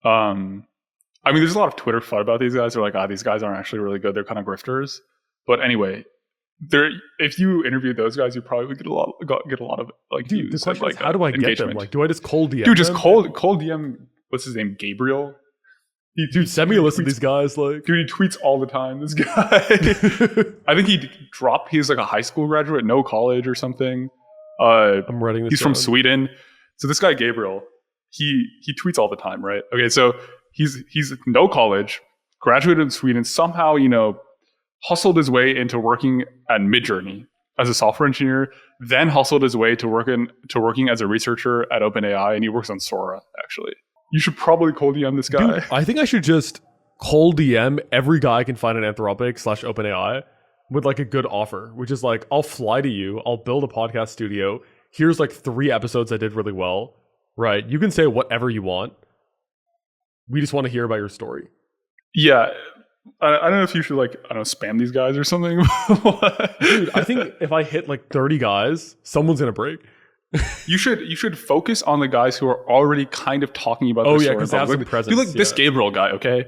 [SPEAKER 2] There's a lot of Twitter FUD about these guys. They're like, these guys aren't actually really good. They're kind of grifters. But anyway, if you interview those guys, you probably would get a lot of like views.
[SPEAKER 1] The question
[SPEAKER 2] is
[SPEAKER 1] how do I get them? Like, do I just cold DM?
[SPEAKER 2] Dude, just cold DM. What's his name? Gabriel.
[SPEAKER 1] Send me a list of these guys. Like,
[SPEAKER 2] dude, he tweets all the time. This guy. I think he's like a high school graduate, no college or something.
[SPEAKER 1] I'm writing this.
[SPEAKER 2] He's from Sweden. So this guy Gabriel, he tweets all the time, right? Okay, so he's no college, graduated in Sweden, somehow hustled his way into working at Midjourney as a software engineer, then hustled his way to working as a researcher at OpenAI, and he works on Sora, actually. You should probably cold DM this guy.
[SPEAKER 1] Dude, I think I should just cold DM every guy I can find an Anthropic / OpenAI with like a good offer, which is like, I'll fly to you, I'll build a podcast studio. Here's like 3 episodes I did really well, right? You can say whatever you want. We just want to hear about your story.
[SPEAKER 2] Yeah. I don't know if you should spam these guys or something.
[SPEAKER 1] Dude, I think if I hit like 30 guys, someone's going to break.
[SPEAKER 2] You should focus on the guys who are already kind of talking about this story.
[SPEAKER 1] Because they have some presence.
[SPEAKER 2] Dude, this Gabriel guy, okay?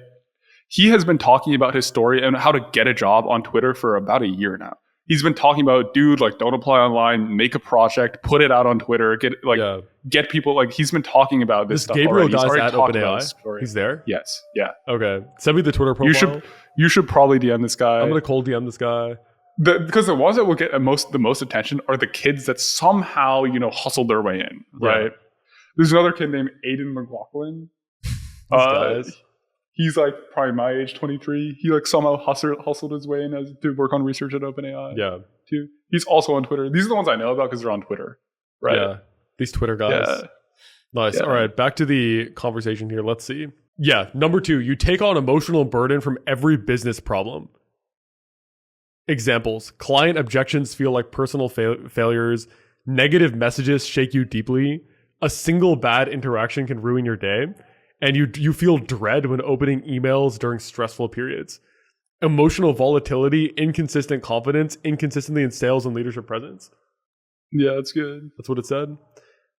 [SPEAKER 2] He has been talking about his story and how to get a job on Twitter for about a year now. He's been talking about, dude, like, don't apply online, make a project, put it out on Twitter, get people, like, he's been talking about this stuff
[SPEAKER 1] Gabriel
[SPEAKER 2] already.
[SPEAKER 1] Guy's at OpenAI. He's there?
[SPEAKER 2] Yes. Yeah.
[SPEAKER 1] Okay. Send me the Twitter profile.
[SPEAKER 2] You should probably DM this guy.
[SPEAKER 1] I'm going to cold DM this guy.
[SPEAKER 2] Because the ones that will get the most attention are the kids that somehow, hustled their way in, right? Yeah. There's another kid named Aiden McLaughlin. He's like probably my age, 23. He like somehow hustled his way in to work on research at OpenAI.
[SPEAKER 1] Yeah.
[SPEAKER 2] Too. He's also on Twitter. These are the ones I know about because they're on Twitter, right?
[SPEAKER 1] Yeah. These Twitter guys. Yeah. Nice. Yeah. All right. Back to the conversation here. Let's see. Yeah. Number 2, you take on emotional burden from every business problem. Examples: client objections feel like personal failures. Negative messages shake you deeply. A single bad interaction can ruin your day. And you feel dread when opening emails during stressful periods. Emotional volatility, inconsistent confidence, inconsistency in sales and leadership presence.
[SPEAKER 2] Yeah, that's good.
[SPEAKER 1] That's what it said.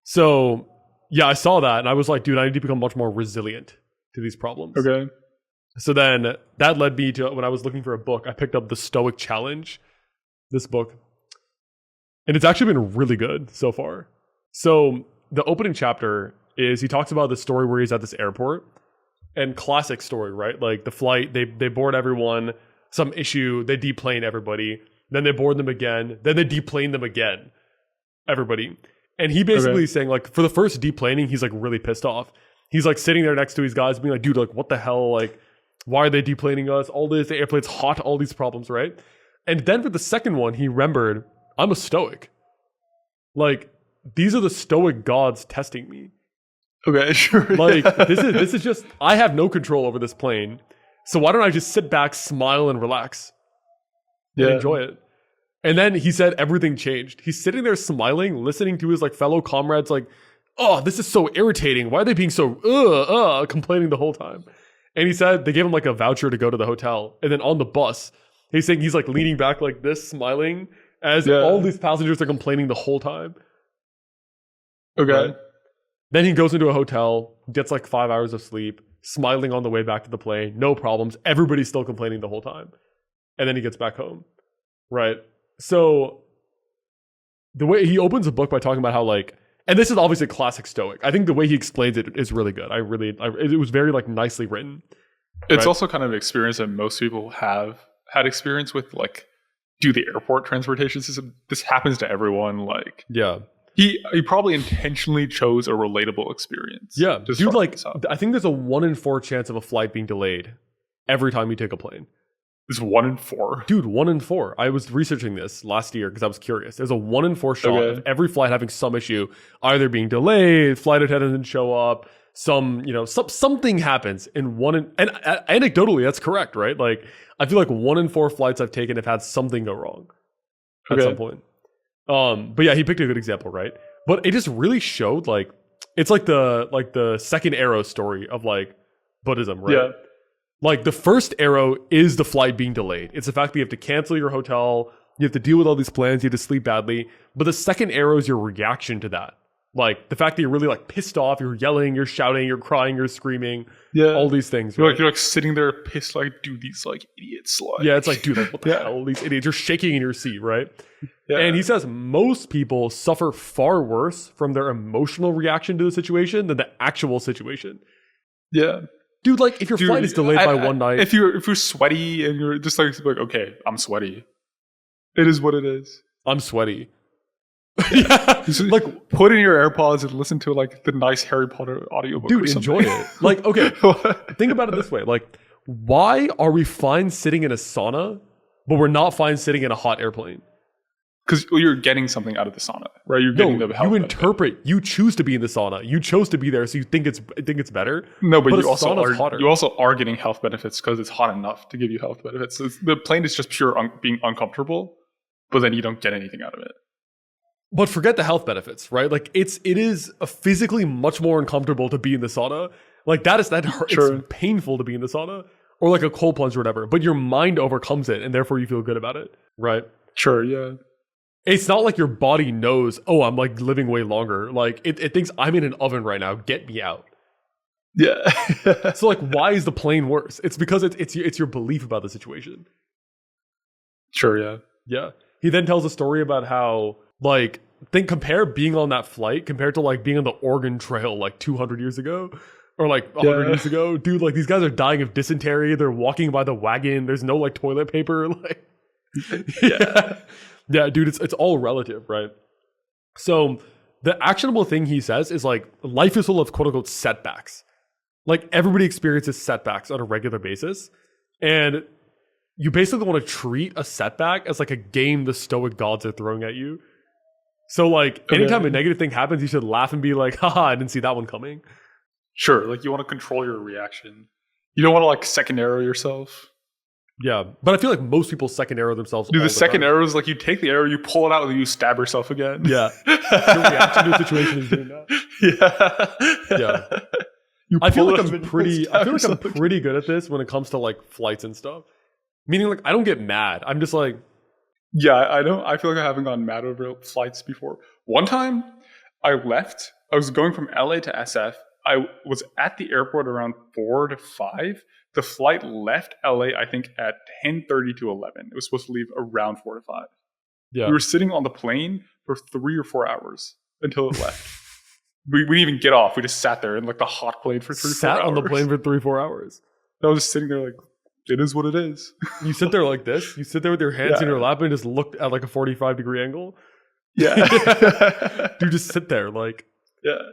[SPEAKER 1] So, yeah, I saw that and I was like, dude, I need to become much more resilient to these problems.
[SPEAKER 2] Okay.
[SPEAKER 1] So then that led me to, when I was looking for a book, I picked up The Stoic Challenge, this book. And it's actually been really good so far. So the opening chapter is he talks about the story where he's at this airport And classic story, right? Like the flight, they board everyone, some issue, they deplane everybody, then they board them again, then they deplane them again, everybody. And he basically is saying, like, for the first deplaning, he's like really pissed off. He's like sitting there next to his guys being like, dude, like, what the hell? Like, why are they deplaning us? All this, the airplane's hot, all these problems, right? And then for the second one, he remembered, I'm a stoic. Like, these are the stoic gods testing me.
[SPEAKER 2] Okay, sure.
[SPEAKER 1] Like, this is just, I have no control over this plane. So why don't I just sit back, smile, and relax? And enjoy it. And then he said everything changed. He's sitting there smiling, listening to his like fellow comrades like, oh, this is so irritating. Why are they being so complaining the whole time? And he said they gave him like a voucher to go to the hotel. And then on the bus, he's saying he's like leaning back like this, smiling, as all these passengers are complaining the whole time.
[SPEAKER 2] Okay.
[SPEAKER 1] Right? Then he goes into a hotel, gets like 5 hours of sleep, smiling on the way back to the plane, no problems. Everybody's still complaining the whole time. And then he gets back home. Right? So the way he opens the book by talking about how like, and this is obviously classic Stoic. I think the way he explains it is really good. It was very like nicely written.
[SPEAKER 2] It's also kind of an experience that most people have had experience with, like, do the airport transportation system. This happens to everyone. Like,
[SPEAKER 1] yeah,
[SPEAKER 2] he probably intentionally chose a relatable experience.
[SPEAKER 1] Yeah, dude, like, I think there's a 1 in 4 chance of a flight being delayed every time you take a plane.
[SPEAKER 2] It's 1 in 4.
[SPEAKER 1] Dude, 1 in 4. I was researching this last year because I was curious. There's a 1 in 4 shot of every flight having some issue, either being delayed, flight attendant didn't show up, something happens and anecdotally, that's correct, right? Like, I feel like 1 in 4 flights I've taken have had something go wrong at some point. But yeah, he picked a good example, right? But it just really showed like, it's like the second arrow story of like Buddhism, right?
[SPEAKER 2] Yeah.
[SPEAKER 1] Like the first arrow is the flight being delayed. It's the fact that you have to cancel your hotel. You have to deal with all these plans. You have to sleep badly. But the second arrow is your reaction to that. Like the fact that you're really like pissed off. You're yelling, you're shouting, you're crying, you're screaming. Yeah. All these things.
[SPEAKER 2] You're,
[SPEAKER 1] right?
[SPEAKER 2] like, you're like sitting there pissed like, dude, these like idiots. Like.
[SPEAKER 1] Yeah, it's like, dude, like, what the hell? These idiots. You're shaking in your seat, right? Yeah. And he says most people suffer far worse from their emotional reaction to the situation than the actual situation.
[SPEAKER 2] Yeah.
[SPEAKER 1] Dude, like, if your flight is delayed by one night...
[SPEAKER 2] If you're sweaty and you're just like, okay, I'm sweaty. It is what it is.
[SPEAKER 1] I'm sweaty. Yeah.
[SPEAKER 2] Like, put in your AirPods and listen to, like, the nice Harry Potter audiobook.
[SPEAKER 1] Dude, enjoy it. Like, okay, think about it this way. Like, why are we fine sitting in a sauna, but we're not fine sitting in a hot airplane?
[SPEAKER 2] Because you're getting something out of the sauna, right? You're getting the health
[SPEAKER 1] you interpret. You choose to be in the sauna. You chose to be there, so you think it's better.
[SPEAKER 2] No, but you also are getting health benefits because it's hot enough to give you health benefits. So the plane is just pure being uncomfortable, but then you don't get anything out of it.
[SPEAKER 1] But forget the health benefits, right? Like it is physically much more uncomfortable to be in the sauna. Like that hurts. Sure. It's painful to be in the sauna, or like a cold plunge or whatever. But your mind overcomes it, and therefore you feel good about it, right?
[SPEAKER 2] Sure. Yeah.
[SPEAKER 1] It's not like your body knows, oh, I'm like living way longer. Like it thinks I'm in an oven right now. Get me out.
[SPEAKER 2] Yeah.
[SPEAKER 1] So like, why is the plane worse? It's because it's your belief about the situation.
[SPEAKER 2] Sure. Yeah.
[SPEAKER 1] Yeah. He then tells a story about how like compare being on that flight compared to like being on the Oregon Trail like 200 years ago or like 100 years ago. Dude, like these guys are dying of dysentery. They're walking by the wagon. There's no like toilet paper. Like yeah. Yeah, dude, it's all relative, right? So the actionable thing he says is like life is full of quote unquote setbacks. Like everybody experiences setbacks on a regular basis. And you basically want to treat a setback as like a game the stoic gods are throwing at you. So like anytime a negative thing happens, you should laugh and be like, haha, I didn't see that one coming.
[SPEAKER 2] Sure, like you want to control your reaction. You don't want to like second arrow yourself.
[SPEAKER 1] Yeah, but I feel like most people second arrow themselves.
[SPEAKER 2] Dude, the second arrow is like you take the arrow, you pull it out, and then you stab yourself again.
[SPEAKER 1] Yeah, your reaction to a situation is doing that. Yeah. I feel like I'm pretty good at this when it comes to like flights and stuff. Meaning, like I don't get mad. I'm just like,
[SPEAKER 2] yeah, I don't. I feel like I haven't gotten mad over flights before. One time, I left. I was going from LA to SF. I was at the airport around 4 to 5. The flight left LA, I think, at 10:30 to 11. It was supposed to leave around 4 to 5. Yeah. We were sitting on the plane for 3 or 4 hours until it left. We didn't even get off. We just sat there in like the hot plane for 3-4 hours.
[SPEAKER 1] Sat on the plane for 3-4 hours.
[SPEAKER 2] I was just sitting there like, it is what it is.
[SPEAKER 1] You sit there like this. You sit there with your hands in your lap and just look at like a 45-degree angle.
[SPEAKER 2] Yeah.
[SPEAKER 1] You just sit there like.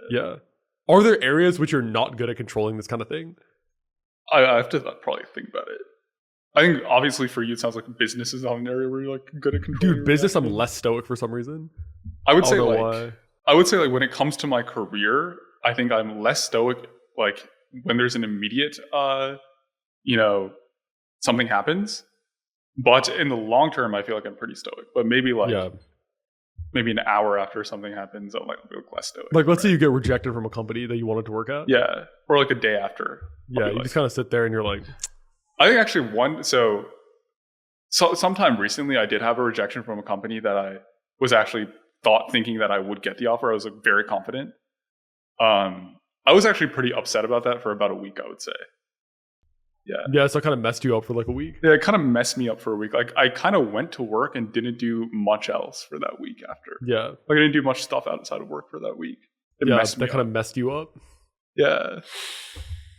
[SPEAKER 2] Yeah.
[SPEAKER 1] Are there areas which you're not good at controlling this kind of thing?
[SPEAKER 2] I have to probably think about it. I think obviously for you, it sounds like business is not an area where you're like good at controlling.
[SPEAKER 1] Dude, business, I'm less stoic for some reason.
[SPEAKER 2] I would say like when it comes to my career, I think I'm less stoic. Like when there's an immediate, something happens. But in the long term, I feel like I'm pretty stoic. But maybe maybe an hour after something happens, I'm like less stoic.
[SPEAKER 1] Like let's say you get rejected from a company that you wanted to work at.
[SPEAKER 2] Yeah, or like a day after.
[SPEAKER 1] Yeah, you just kind of sit there and you're like.
[SPEAKER 2] I think actually so sometime recently I did have a rejection from a company that I was actually thinking that I would get the offer. I was like very confident. I was actually pretty upset about that for about a week, I would say.
[SPEAKER 1] Yeah, so it kind of messed you up for like a week.
[SPEAKER 2] Yeah, it kind of messed me up for a week. Like I kind of went to work and didn't do much else for that week after.
[SPEAKER 1] Yeah.
[SPEAKER 2] Like I didn't do much stuff outside of work for that week.
[SPEAKER 1] That kind of messed you up.
[SPEAKER 2] Yeah.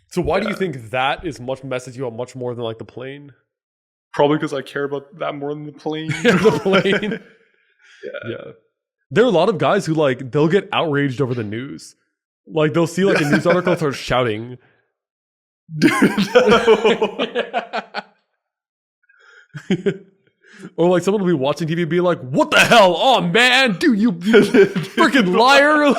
[SPEAKER 1] So why do you think that messes you up much more than like the plane?
[SPEAKER 2] Probably because I care about that more than the plane.
[SPEAKER 1] The plane. Yeah. There are a lot of guys who like they'll get outraged over the news. Like they'll see like a news article and start shouting. Dude, or like someone will be watching TV and be like, "What the hell? Oh man, dude, you freaking liar!"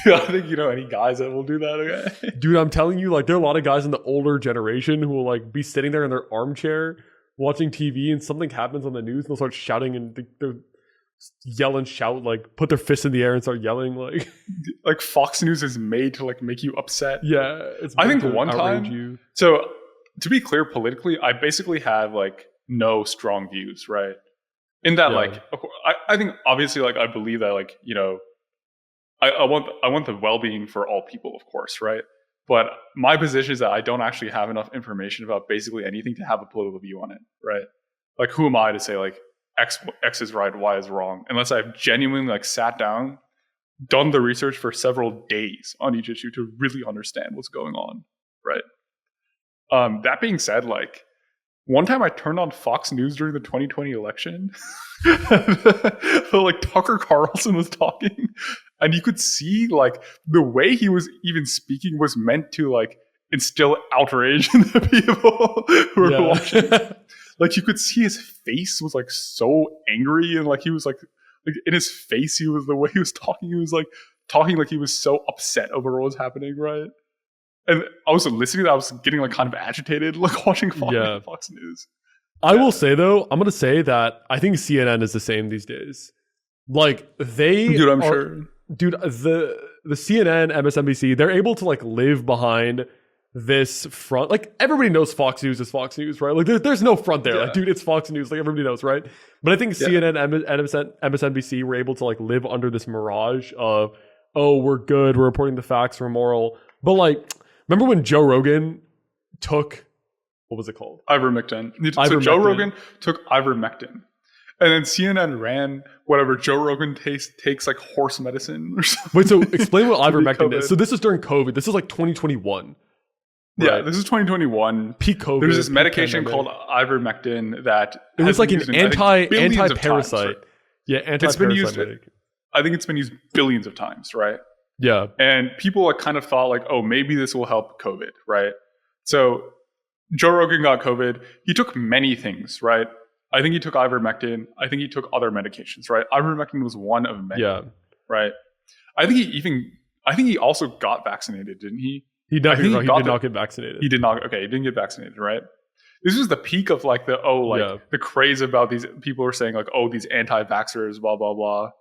[SPEAKER 2] Dude, I think you know any guys that will do that. Okay?
[SPEAKER 1] Dude, I'm telling you, like there are a lot of guys in the older generation who will like be sitting there in their armchair watching TV, and something happens on the news, and they'll start shouting and they'll yell and shout, like put their fists in the air and start yelling, like
[SPEAKER 2] Fox News is made to like make you upset.
[SPEAKER 1] Yeah,
[SPEAKER 2] I think one time. So to be clear, politically, I basically have like no strong views, right? In that, like, I think obviously, like, I believe that, like, you know, I want the well-being for all people, of course, right? But my position is that I don't actually have enough information about basically anything to have a political view on it, right? Like, who am I to say like X is right, Y is wrong, unless I've genuinely like sat down, done the research for several days on each issue to really understand what's going on, right? That being said, like one time I turned on Fox News during the 2020 election, like Tucker Carlson was talking, and you could see like the way he was even speaking was meant to like instill outrage in the people who were watching. Like you could see his face was like so angry, and like he was like in his face, he was the way he was talking. He was like talking like he was so upset over what was happening, right? And I was listening, I was getting like kind of agitated, like watching Fox News.
[SPEAKER 1] I will say though, I'm gonna say that I think CNN is the same these days. Like
[SPEAKER 2] dude, I'm sure.
[SPEAKER 1] Dude, the CNN, MSNBC, they're able to like live behind this front. Like everybody knows Fox News is Fox News, right? Like there's no front there. Like, dude, it's Fox News. Like everybody knows, right? But I think CNN and MSNBC were able to like live under this mirage of, oh, we're good, we're reporting the facts, we're moral. But like, remember when Joe Rogan took, what was it called?
[SPEAKER 2] Ivermectin. So Joe Rogan took ivermectin. And then CNN ran whatever Joe Rogan takes like horse medicine or something.
[SPEAKER 1] Wait, so explain what ivermectin is. So this is during COVID. This is like 2021. Right?
[SPEAKER 2] Yeah, this is 2021.
[SPEAKER 1] Peak COVID.
[SPEAKER 2] There's this medication called ivermectin that
[SPEAKER 1] it was like an anti-parasite.
[SPEAKER 2] Right?
[SPEAKER 1] Yeah, anti-parasite.
[SPEAKER 2] I think it's been used billions of times, right?
[SPEAKER 1] Yeah.
[SPEAKER 2] And people like kind of thought like, oh, maybe this will help COVID, right? So Joe Rogan got COVID. He took many things, right? I think he took ivermectin. I think he took other medications, right? Ivermectin was one of many, right? I think he also got vaccinated, didn't he?
[SPEAKER 1] He did not get vaccinated.
[SPEAKER 2] He did not. Okay, he didn't get vaccinated, right? This was the peak of like the craze about these people were saying like, oh, these anti-vaxxers, blah blah blah,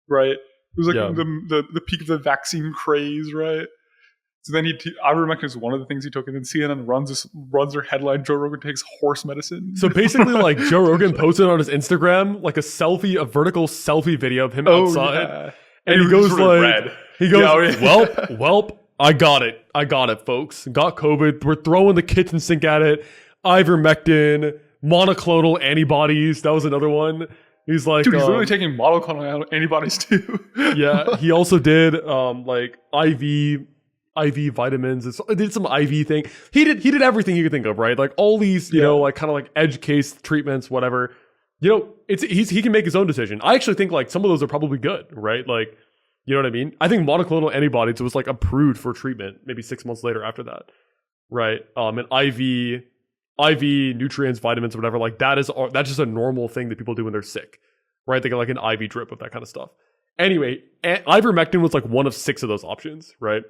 [SPEAKER 2] right? It was like the peak of the vaccine craze, right? So then ivermectin is one of the things he took, and then CNN runs their headline: Joe Rogan takes horse medicine.
[SPEAKER 1] So basically, like Joe Rogan posted on his Instagram like a vertical selfie video of him outside, and he goes like, "Welp, I got it, folks. Got COVID. We're throwing the kitchen sink at it. Ivermectin, monoclonal antibodies. That was another one. He's like,
[SPEAKER 2] dude, he's literally taking monoclonal antibodies too.
[SPEAKER 1] Yeah, he also did like IV vitamins. Did some IV thing. He did everything you could think of, right? Like all these, you know, like kind of like edge case treatments, whatever. You know, he can make his own decision. I actually think like some of those are probably good, right? Like, you know what I mean? I think monoclonal antibodies was like approved for treatment maybe 6 months later after that, right? And IV nutrients, vitamins, whatever. Like that's just a normal thing that people do when they're sick, right? They get like an IV drip of that kind of stuff. Anyway, ivermectin was like one of 6 of those options, right?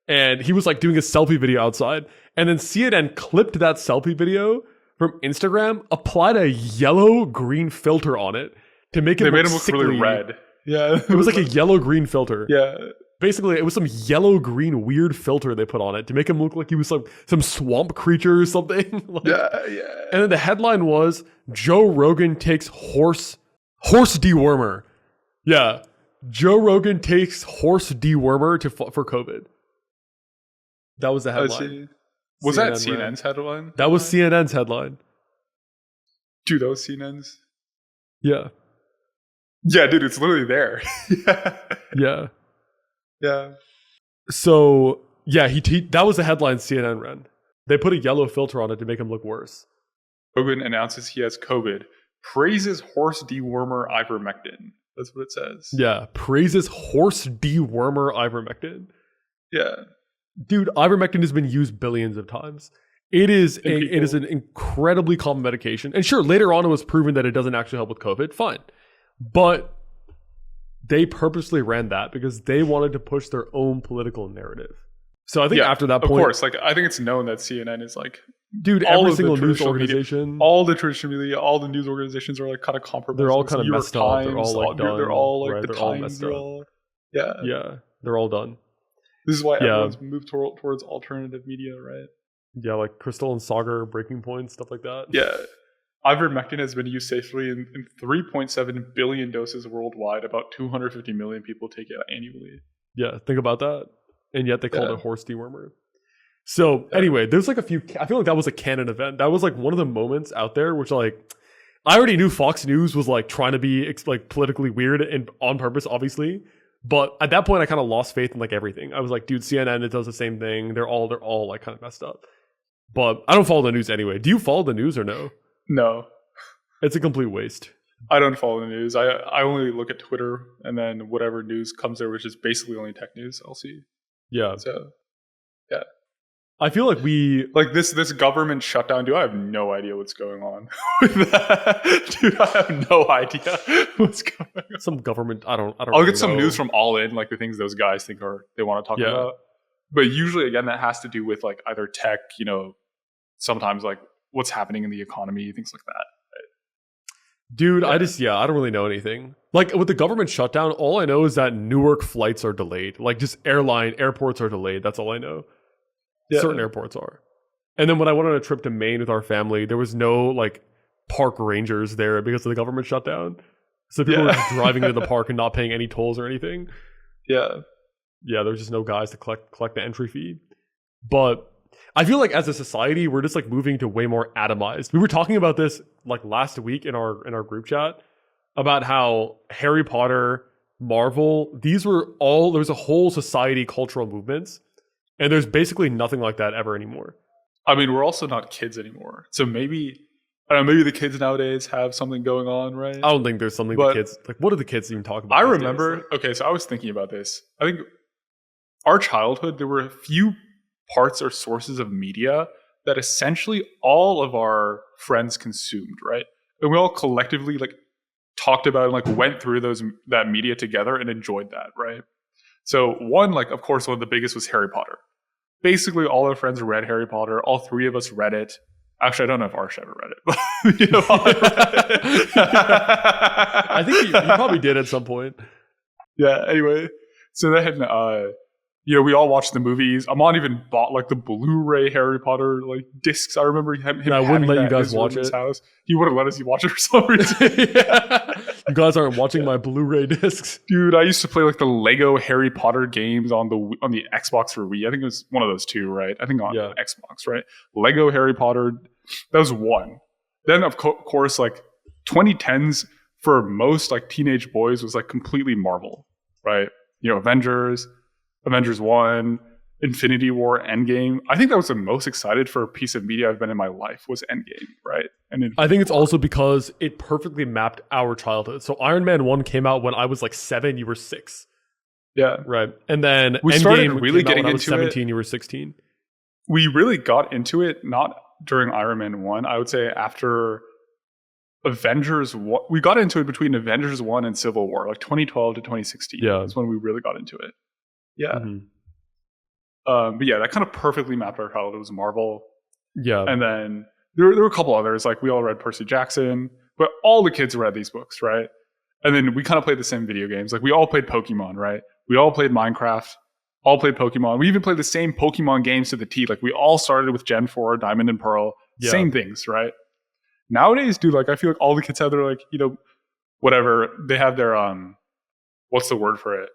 [SPEAKER 1] And he was like doing a selfie video outside, and then CNN clipped that selfie video from Instagram, applied a yellow-green filter on it to make it look sickly.
[SPEAKER 2] Really red. Yeah.
[SPEAKER 1] It was like a yellow-green filter.
[SPEAKER 2] Yeah.
[SPEAKER 1] Basically, it was some yellow-green weird filter they put on it to make him look like he was some swamp creature or something. Like,
[SPEAKER 2] yeah.
[SPEAKER 1] And then the headline was, Joe Rogan takes horse dewormer. Yeah. Joe Rogan takes horse dewormer for COVID. That was the headline.
[SPEAKER 2] Was that CNN's headline?
[SPEAKER 1] That was CNN's headline.
[SPEAKER 2] Dude, that was CNN's?
[SPEAKER 1] Yeah.
[SPEAKER 2] Yeah, dude, it's literally there.
[SPEAKER 1] Yeah.
[SPEAKER 2] Yeah.
[SPEAKER 1] So, yeah, that was the headline CNN ran. They put a yellow filter on it to make him look worse.
[SPEAKER 2] Rogan announces he has COVID. Praises horse dewormer ivermectin. That's what it says.
[SPEAKER 1] Yeah, praises horse dewormer ivermectin.
[SPEAKER 2] Yeah.
[SPEAKER 1] Dude, ivermectin has been used billions of times. It is an incredibly common medication. And sure, later on it was proven that it doesn't actually help with COVID. Fine. But they purposely ran that because they wanted to push their own political narrative. So I think after that point...
[SPEAKER 2] Of course, like I think it's known that CNN is like...
[SPEAKER 1] Dude, every single news organization...
[SPEAKER 2] all the traditional media, all the news organizations are like kind of compromised.
[SPEAKER 1] They're all kind of messed up. They're all like done.
[SPEAKER 2] They're all like
[SPEAKER 1] right?
[SPEAKER 2] the Times. They're all...
[SPEAKER 1] Yeah. Yeah, they're all done.
[SPEAKER 2] This is why everyone's moved towards alternative media, right?
[SPEAKER 1] Yeah, like Crystal and Sagar, Breaking Point, stuff like that.
[SPEAKER 2] Yeah. Ivermectin has been used safely in 3.7 billion doses worldwide. About 250 million people take it annually.
[SPEAKER 1] Yeah, think about that. And yet they called it horse dewormer. So anyway, there's like a few... I feel like that was a canon event. That was like one of the moments out there which like... I already knew Fox News was like trying to be like politically weird and on purpose, obviously. But at that point, I kind of lost faith in like everything. I was like, dude, CNN, it does the same thing. They're all like kind of messed up. But I don't follow the news anyway. Do you follow the news or no?
[SPEAKER 2] No.
[SPEAKER 1] It's a complete waste.
[SPEAKER 2] I don't follow the news. I only look at Twitter and then whatever news comes there, which is basically only tech news, I'll see.
[SPEAKER 1] Yeah.
[SPEAKER 2] So, yeah.
[SPEAKER 1] I feel like
[SPEAKER 2] this government shutdown, dude, I have no idea what's going on with that. Dude, I have no idea what's going on.
[SPEAKER 1] Some government, I don't
[SPEAKER 2] I'll
[SPEAKER 1] really
[SPEAKER 2] get some
[SPEAKER 1] know.
[SPEAKER 2] news from All In, like the things those guys think they want to talk about. But usually, again, that has to do with like either tech, you know, sometimes like what's happening in the economy, things like that. Right?
[SPEAKER 1] Dude, I don't really know anything. Like with the government shutdown, all I know is that Newark flights are delayed. Like just airports are delayed. That's all I know. Yeah. Certain airports are. And then when I went on a trip to Maine with our family, there was no like park rangers there because of the government shutdown. So people were just driving into the park and not paying any tolls or anything.
[SPEAKER 2] Yeah.
[SPEAKER 1] Yeah, there's just no guys to collect the entry fee. But I feel like as a society, we're just like moving to way more atomized. We were talking about this like last week in our group chat about how Harry Potter, Marvel, there's a whole society cultural movements. And there's basically nothing like that ever anymore.
[SPEAKER 2] I mean, we're also not kids anymore. So maybe, I don't know, maybe the kids nowadays have something going on, right?
[SPEAKER 1] I don't think there's something the kids, like what do the kids even talk about?
[SPEAKER 2] I remember, okay, so I was thinking about this. I think our childhood, there were a few parts or sources of media that essentially all of our friends consumed, right? And we all collectively like talked about and like went through that media together and enjoyed that, right? So one, like, of course, one of the biggest was Harry Potter. Basically, all our friends read Harry Potter. All 3 of us read it. Actually, I don't know if Arsh ever read it. But, you know,
[SPEAKER 1] I think you probably did at some point.
[SPEAKER 2] Yeah, anyway. So then, you know, we all watched the movies. Aman even bought, like, the Blu-ray Harry Potter, like, discs. I remember him
[SPEAKER 1] I wouldn't let you guys watch it.
[SPEAKER 2] House. He wouldn't let us watch it for some reason.
[SPEAKER 1] You guys aren't watching my Blu-ray discs.
[SPEAKER 2] Dude, I used to play, like, the Lego Harry Potter games on the Xbox for Wii. I think it was one of those 2, right? I think on Xbox, right? Lego Harry Potter. That was one. Then, of course, like, 2010s for most like teenage boys was like completely Marvel, right? Avengers 1, Infinity War, Endgame. I think that was the most excited for a piece of media I've been in my life was Endgame, right? And
[SPEAKER 1] I think it's also because it perfectly mapped our childhood. So Iron Man 1 came out when I was like 7, you were 6.
[SPEAKER 2] Yeah.
[SPEAKER 1] Right. And then
[SPEAKER 2] we
[SPEAKER 1] Endgame
[SPEAKER 2] started really
[SPEAKER 1] came out
[SPEAKER 2] getting
[SPEAKER 1] when I was
[SPEAKER 2] into
[SPEAKER 1] 17,
[SPEAKER 2] it.
[SPEAKER 1] you were 16.
[SPEAKER 2] We really got into it not during Iron Man 1. I would say after Avengers 1. We got into it between Avengers 1 and Civil War, like 2012 to 2016.
[SPEAKER 1] Yeah.
[SPEAKER 2] That's when we really got into it. Yeah.
[SPEAKER 1] Mm-hmm.
[SPEAKER 2] But yeah, that kind of perfectly mapped our childhood. It was Marvel.
[SPEAKER 1] Yeah.
[SPEAKER 2] And then there were a couple others. Like we all read Percy Jackson, but all the kids read these books, right? And then we kind of played the same video games. Like we all played Pokemon, right? We all played Minecraft, all played Pokemon. We even played the same Pokemon games to the T. Like we all started with Gen 4, Diamond and Pearl, same things, right? Nowadays, dude, like I feel like all the kids have their like, whatever. They have their, what's the word for it?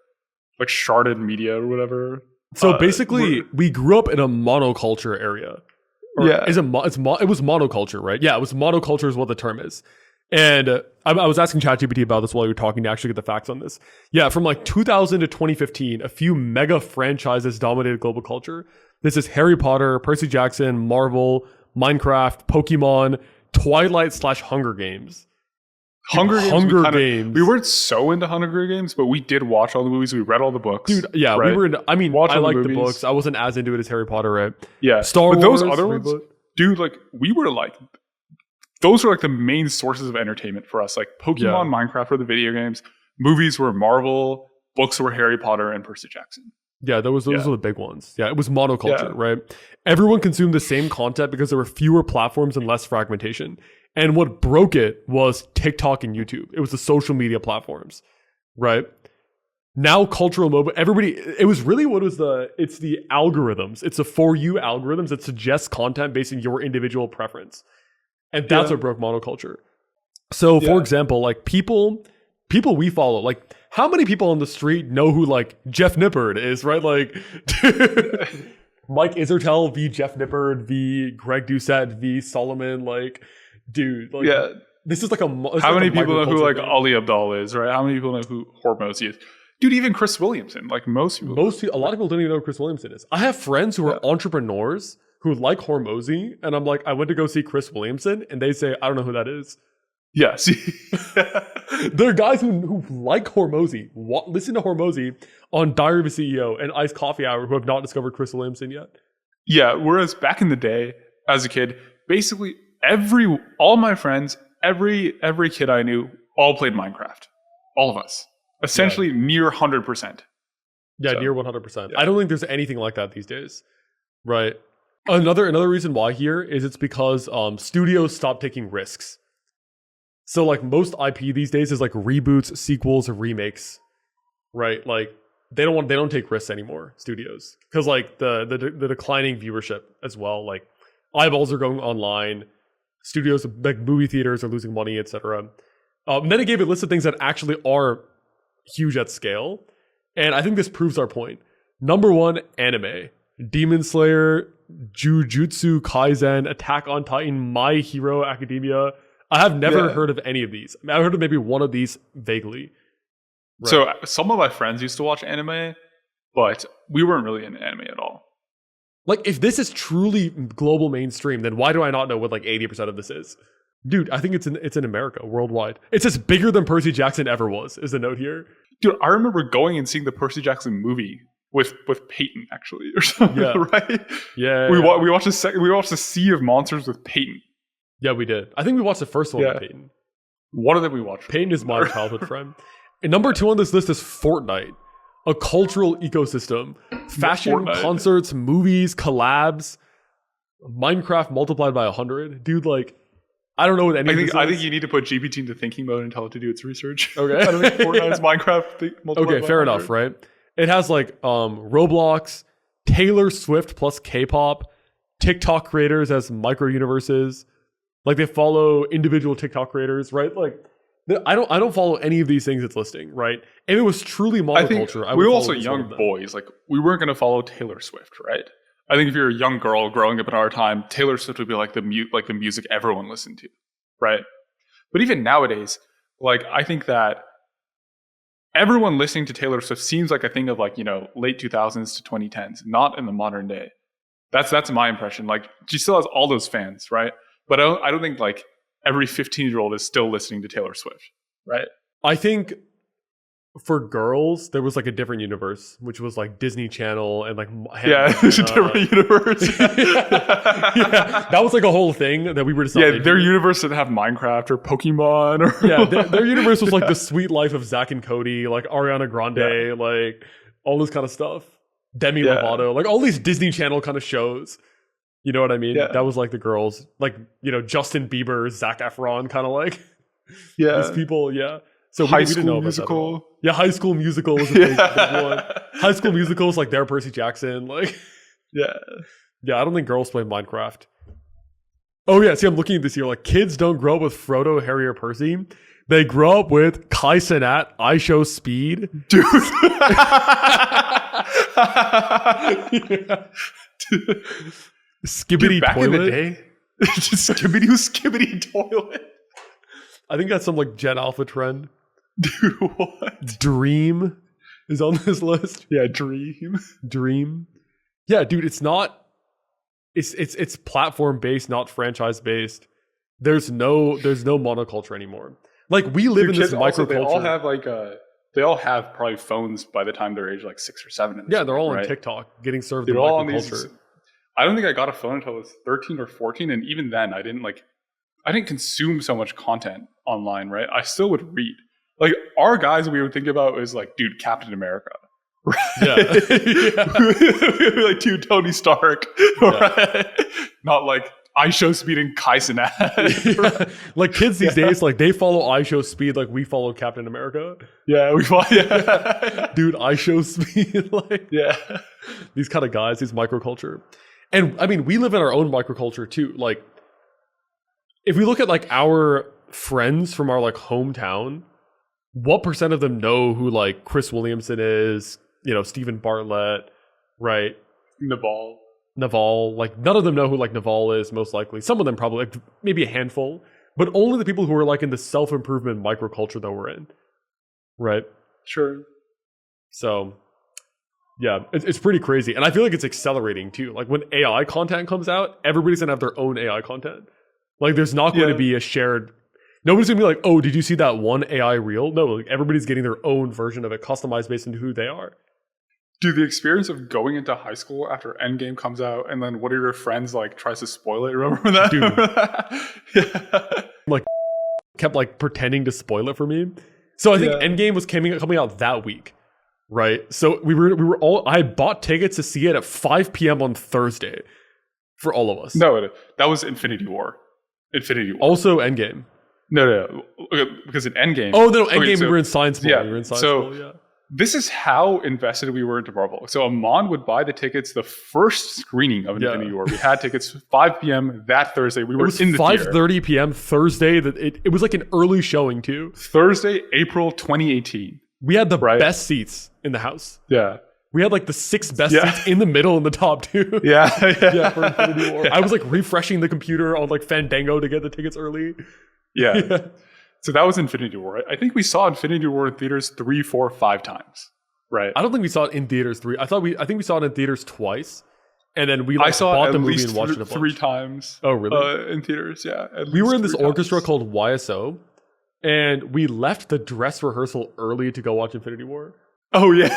[SPEAKER 2] Like sharded media or whatever.
[SPEAKER 1] So basically, we grew up in a monoculture area.
[SPEAKER 2] Yeah.
[SPEAKER 1] It was monoculture, right? Yeah, it was monoculture is what the term is. And I was asking ChatGPT about this while you were talking to actually get the facts on this. Yeah, from like 2000 to 2015, a few mega franchises dominated global culture. This is Harry Potter, Percy Jackson, Marvel, Minecraft, Pokemon, Twilight/Hunger Games.
[SPEAKER 2] Hunger
[SPEAKER 1] Games.
[SPEAKER 2] We weren't so into Hunger Games, but we did watch all the movies. We read all the books.
[SPEAKER 1] Dude, yeah,
[SPEAKER 2] right?
[SPEAKER 1] we were into, I liked the
[SPEAKER 2] movies.
[SPEAKER 1] books. I wasn't as into it as Harry Potter, right?
[SPEAKER 2] Yeah.
[SPEAKER 1] Star
[SPEAKER 2] but
[SPEAKER 1] Wars.
[SPEAKER 2] Those other ones, dude, like we were like, those were like the main sources of entertainment for us. Like Pokemon, Minecraft were the video games. Movies were Marvel. Books were Harry Potter and Percy Jackson.
[SPEAKER 1] Yeah, those were the big ones. Yeah, it was monoculture, right? Everyone consumed the same content because there were fewer platforms and less fragmentation. And what broke it was TikTok and YouTube. It was the social media platforms, right? Now cultural mobile, it was really it's the algorithms. It's the For You algorithms that suggest content based on your individual preference. And that's what broke monoculture. So for example, like people we follow, like how many people on the street know who like Jeff Nippard is, right? Like Mike Isertel v. Jeff Nippard v. Greg Doucette v. Solomon, like dude, like this is like
[SPEAKER 2] how many people know who like Ali Abdaal is, right? How many people know who Hormozy is? Dude, even Chris Williamson, like most people,
[SPEAKER 1] a lot of people don't even know who Chris Williamson is. I have friends who are entrepreneurs who like Hormozy, and I'm like, I went to go see Chris Williamson, and they say, I don't know who that is.
[SPEAKER 2] Yeah, see,
[SPEAKER 1] there are guys who like Hormozy, listen to Hormozy on Diary of a CEO and Iced Coffee Hour who have not discovered Chris Williamson yet.
[SPEAKER 2] Yeah, whereas back in the day, as a kid, basically all my friends, every kid I knew, all played Minecraft. All of us. Essentially near 100%.
[SPEAKER 1] Yeah, near 100%. Yeah. I don't think there's anything like that these days. Right. Another reason why here is it's because studios stopped taking risks. So like most IP these days is like reboots, sequels, or remakes. Right? Like they don't take risks anymore, studios. Because like the declining viewership as well. Like eyeballs are going online. Studios like movie theaters are losing money, etc. And then it gave a list of things that actually are huge at scale. And I think this proves our point. Number 1, anime. Demon Slayer, Jujutsu Kaisen, Attack on Titan, My Hero Academia. I have never heard of any of these. I mean, I've heard of maybe one of these vaguely.
[SPEAKER 2] Right. So some of my friends used to watch anime, but we weren't really into anime at all.
[SPEAKER 1] Like if this is truly global mainstream, then why do I not know what like 80% of this is? Dude, I think it's in America, worldwide. It's just bigger than Percy Jackson ever was, is the note here.
[SPEAKER 2] Dude, I remember going and seeing the Percy Jackson movie with Peyton, actually, or something, right?
[SPEAKER 1] Yeah.
[SPEAKER 2] We watched the Sea of Monsters with Peyton.
[SPEAKER 1] Yeah, we did. I think we watched the first one with Peyton.
[SPEAKER 2] One of them we watched.
[SPEAKER 1] Peyton is my childhood friend. And number 2 on this list is Fortnite, a cultural ecosystem. Fashion, concerts, movies, collabs, Minecraft multiplied by 100. Dude, like, I don't know what any of this is.
[SPEAKER 2] I think you need to put GPT into thinking mode and tell it to do its research.
[SPEAKER 1] Okay.
[SPEAKER 2] I don't think Fortnite's Minecraft multiplied
[SPEAKER 1] Okay, fair enough, right? It has like Roblox, Taylor Swift plus K-pop, TikTok creators as micro universes. Like they follow individual TikTok creators, right? Like I don't follow any of these things it's listing, right? If it was truly monoculture, I would
[SPEAKER 2] we were
[SPEAKER 1] follow
[SPEAKER 2] also young boys. Like we weren't going to follow Taylor Swift, right? I think if you're a young girl growing up in our time, Taylor Swift would be like the music everyone listened to, right? But even nowadays, Like, I think that everyone listening to Taylor Swift seems like a thing of like, you know, late 2000s to 2010s, not in the modern day. That's my impression. Like, she still has all those fans, right? But I don't think like every 15-year-old is still listening to Taylor Swift, right?
[SPEAKER 1] I think for girls, there was like a different universe, which was like Disney Channel and like
[SPEAKER 2] there's a different universe.
[SPEAKER 1] Yeah, that was like a whole thing that we were just
[SPEAKER 2] their universe didn't have Minecraft or Pokemon or
[SPEAKER 1] their universe was like the sweet life of Zach and Cody, like Ariana Grande, like all this kind of stuff. Demi Lovato, like all these Disney Channel kind of shows. You know what I mean?
[SPEAKER 2] Yeah.
[SPEAKER 1] That was like the girls, like, you know, Justin Bieber, Zac Efron, kind of like these people. Yeah. So
[SPEAKER 2] High
[SPEAKER 1] we didn't know
[SPEAKER 2] School
[SPEAKER 1] about
[SPEAKER 2] Musical.
[SPEAKER 1] Yeah, High School Musical was a big one. High School Musical was like their Percy Jackson. Like,
[SPEAKER 2] yeah,
[SPEAKER 1] I don't think girls play Minecraft. Oh yeah, see, I'm looking at this here. Like, kids don't grow up with Frodo, Harry, or Percy. They grow up with Kai Cenat, I Show Speed,
[SPEAKER 2] dude.
[SPEAKER 1] Skibbity
[SPEAKER 2] back
[SPEAKER 1] Toilet.
[SPEAKER 2] in the day, just skibbity toilet.
[SPEAKER 1] I think that's some like Gen Alpha trend.
[SPEAKER 2] Dude, what?
[SPEAKER 1] Dream is on this list.
[SPEAKER 2] Yeah, Dream.
[SPEAKER 1] Yeah, dude, it's not. It's platform based, not franchise based. There's no monoculture anymore. Like, we live in this microculture.
[SPEAKER 2] They all have probably phones by the time they're age like 6 or 7.
[SPEAKER 1] Yeah, they're all on TikTok getting served.
[SPEAKER 2] They're all on these. I don't think I got a phone until I was 13 or 14, and even then, I didn't consume so much content online. Right, I still would read. Like, our guys, we would think about is like, dude, Captain America. Right? Yeah. Like, dude, Tony Stark. Right? Not like I Show Speed and Kai Cenat.
[SPEAKER 1] Right? Like, kids these days, like, they follow I Show Speed like we follow Captain America.
[SPEAKER 2] Yeah, we follow. Yeah.
[SPEAKER 1] Dude, I Show Speed. Like,
[SPEAKER 2] yeah,
[SPEAKER 1] these kind of guys, these microculture. And I mean, we live in our own microculture too. Like, if we look at like our friends from our like hometown, what percent of them know who like Chris Williamson is, you know, Stephen Bartlett, right? Naval, like none of them know who like Naval is, most likely. Some of them probably, like maybe a handful, but only the people who are like in the self-improvement microculture that we're in, right?
[SPEAKER 2] Sure.
[SPEAKER 1] So yeah, it's pretty crazy. And I feel like it's accelerating too. Like, when AI content comes out, everybody's gonna have their own AI content. Like, there's not going to be a shared. Nobody's gonna be like, oh, did you see that one AI reel? No, like, everybody's getting their own version of it, customized based into who they are.
[SPEAKER 2] Dude, the experience of going into high school after Endgame comes out, and then one of your friends like tries to spoil it. Remember that?
[SPEAKER 1] Dude, yeah. Like, kept like pretending to spoil it for me. So I think Endgame was coming out that week, right? So we were all. I bought tickets to see it at 5 p.m. on Thursday for all of us.
[SPEAKER 2] No, that was Infinity War.
[SPEAKER 1] Also Endgame.
[SPEAKER 2] No, because in Endgame.
[SPEAKER 1] Oh no, Endgame. We were in science school.
[SPEAKER 2] Yeah,
[SPEAKER 1] we were in science school. Yeah.
[SPEAKER 2] This is how invested we were into Marvel. So Aman would buy the tickets the first screening of Infinity War. We had tickets 5 p.m. that Thursday. We were in the
[SPEAKER 1] 5:30 p.m. Thursday. That it was like an early showing too.
[SPEAKER 2] Thursday, April 2018.
[SPEAKER 1] We had the best seats in the house.
[SPEAKER 2] Yeah.
[SPEAKER 1] We had like the 6 best seats in the middle and the top too.
[SPEAKER 2] Yeah.
[SPEAKER 1] For Infinity War. I was like refreshing the computer on like Fandango to get the tickets early.
[SPEAKER 2] Yeah. So that was Infinity War. I think we saw Infinity War in theaters 3, 4, 5 times. Right.
[SPEAKER 1] I don't think we saw it in theaters 3. I think we saw it in theaters twice. And then we like,
[SPEAKER 2] I saw
[SPEAKER 1] bought
[SPEAKER 2] it
[SPEAKER 1] the
[SPEAKER 2] at
[SPEAKER 1] movie
[SPEAKER 2] least
[SPEAKER 1] and watched it a bunch.
[SPEAKER 2] 3 times.
[SPEAKER 1] Oh, really?
[SPEAKER 2] In theaters, yeah.
[SPEAKER 1] We were in this orchestra called YSO. And we left the dress rehearsal early to go watch Infinity War.
[SPEAKER 2] Oh, yeah.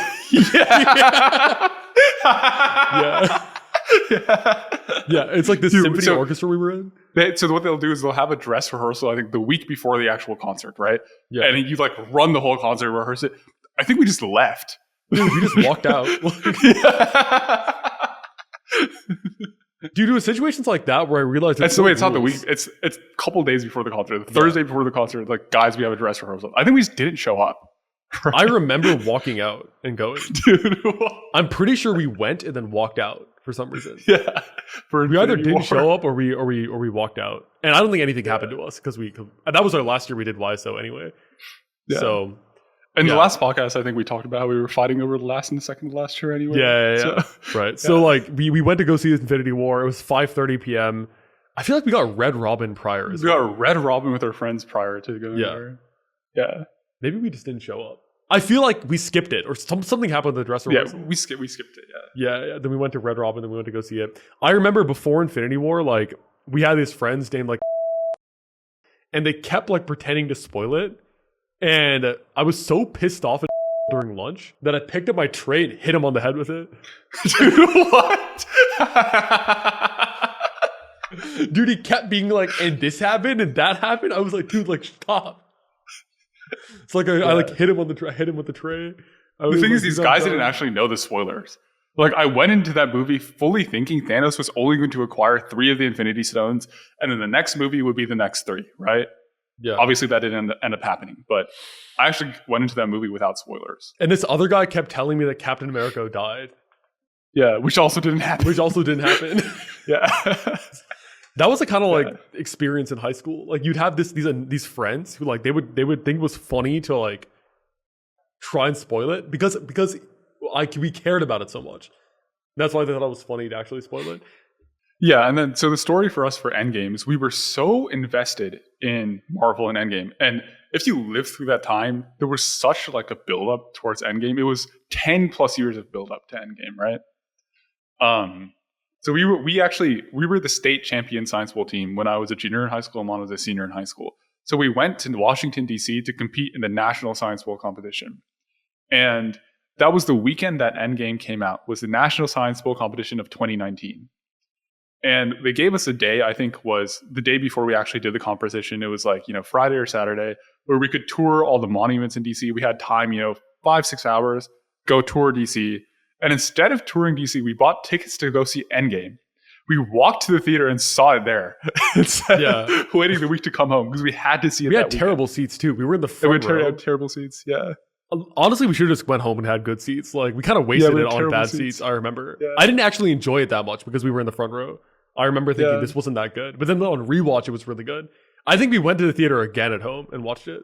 [SPEAKER 1] Yeah, it's like this symphony orchestra we were in.
[SPEAKER 2] So what they'll do is they'll have a dress rehearsal, I think, the week before the actual concert, right?
[SPEAKER 1] Yeah.
[SPEAKER 2] And you like run the whole concert, rehearse it. I think we just left.
[SPEAKER 1] Dude, we just walked out. Due to situations like that where I realized
[SPEAKER 2] that's the way. It's not the week. It's a couple days before the concert. The Thursday before the concert, like, guys, we have a dress rehearsal. I think we just didn't show up. Right? I
[SPEAKER 1] remember walking out and going. Dude, I'm pretty sure we went and then walked out for some reason.
[SPEAKER 2] Yeah,
[SPEAKER 1] we either didn't show up or we walked out, and I don't think anything happened to us because that was our last year we did YSO anyway. Yeah. So,
[SPEAKER 2] in the last podcast, I think we talked about how we were fighting over the last and the second to last year anyway.
[SPEAKER 1] Yeah. Right. So like we went to go see this Infinity War. It was 5:30 p.m. I feel like we got Red Robin prior.
[SPEAKER 2] We got Red Robin with our friends prior to going there. Yeah.
[SPEAKER 1] Maybe we just didn't show up. I feel like we skipped it, or something happened in the dress rehearsal.
[SPEAKER 2] Yeah, we skipped it,
[SPEAKER 1] Yeah. Then we went to Red Robin, then we went to go see it. I remember before Infinity War, like, we had these friends named, like, and they kept, like, pretending to spoil it. And I was so pissed off during lunch that I picked up my tray and hit him on the head with it.
[SPEAKER 2] Dude, what?
[SPEAKER 1] Dude, he kept being like, and this happened and that happened. I was like, dude, like, stop. It's like I like hit him on the hit him with the tray.
[SPEAKER 2] The thing is, these guys didn't actually know the spoilers. Like, I went into that movie fully thinking Thanos was only going to acquire 3 of the Infinity Stones, and then the next movie would be the next 3, right?
[SPEAKER 1] Yeah.
[SPEAKER 2] Obviously, that didn't end up happening, but I actually went into that movie without spoilers.
[SPEAKER 1] And this other guy kept telling me that Captain America died.
[SPEAKER 2] Yeah, which also didn't happen.
[SPEAKER 1] Yeah. That was the kind of like experience in high school. Like, you'd have these friends who, like, they would think it was funny to, like, try and spoil it because we cared about it so much. That's why they thought it was funny to actually spoil it.
[SPEAKER 2] Yeah, and then so the story for us for Endgame is we were so invested in Marvel and Endgame, and if you lived through that time, there was such like a build up towards Endgame. It was 10 plus years of build up to Endgame, right? So we were the state champion science bowl team when I was a junior in high school and Aman was a senior in high school. So we went to Washington, D.C. to compete in the National Science Bowl competition. And that was the weekend that Endgame came out, was the National Science Bowl competition of 2019. And they gave us a day, I think was the day before we actually did the competition. It was like, Friday or Saturday, where we could tour all the monuments in DC. We had time, 5-6 hours, go tour DC. And instead of touring DC, we bought tickets to go see Endgame. We walked to the theater and saw it there instead of waiting the week to come home because we had to see it.
[SPEAKER 1] We had terrible seats too. We were in the front row.
[SPEAKER 2] We had terrible seats, yeah.
[SPEAKER 1] Honestly, we should have just went home and had good seats. Like, we kind of wasted it on bad seats, I remember. Yeah. I didn't actually enjoy it that much because we were in the front row. I remember thinking this wasn't that good. But then on rewatch, it was really good. I think we went to the theater again at home and watched it.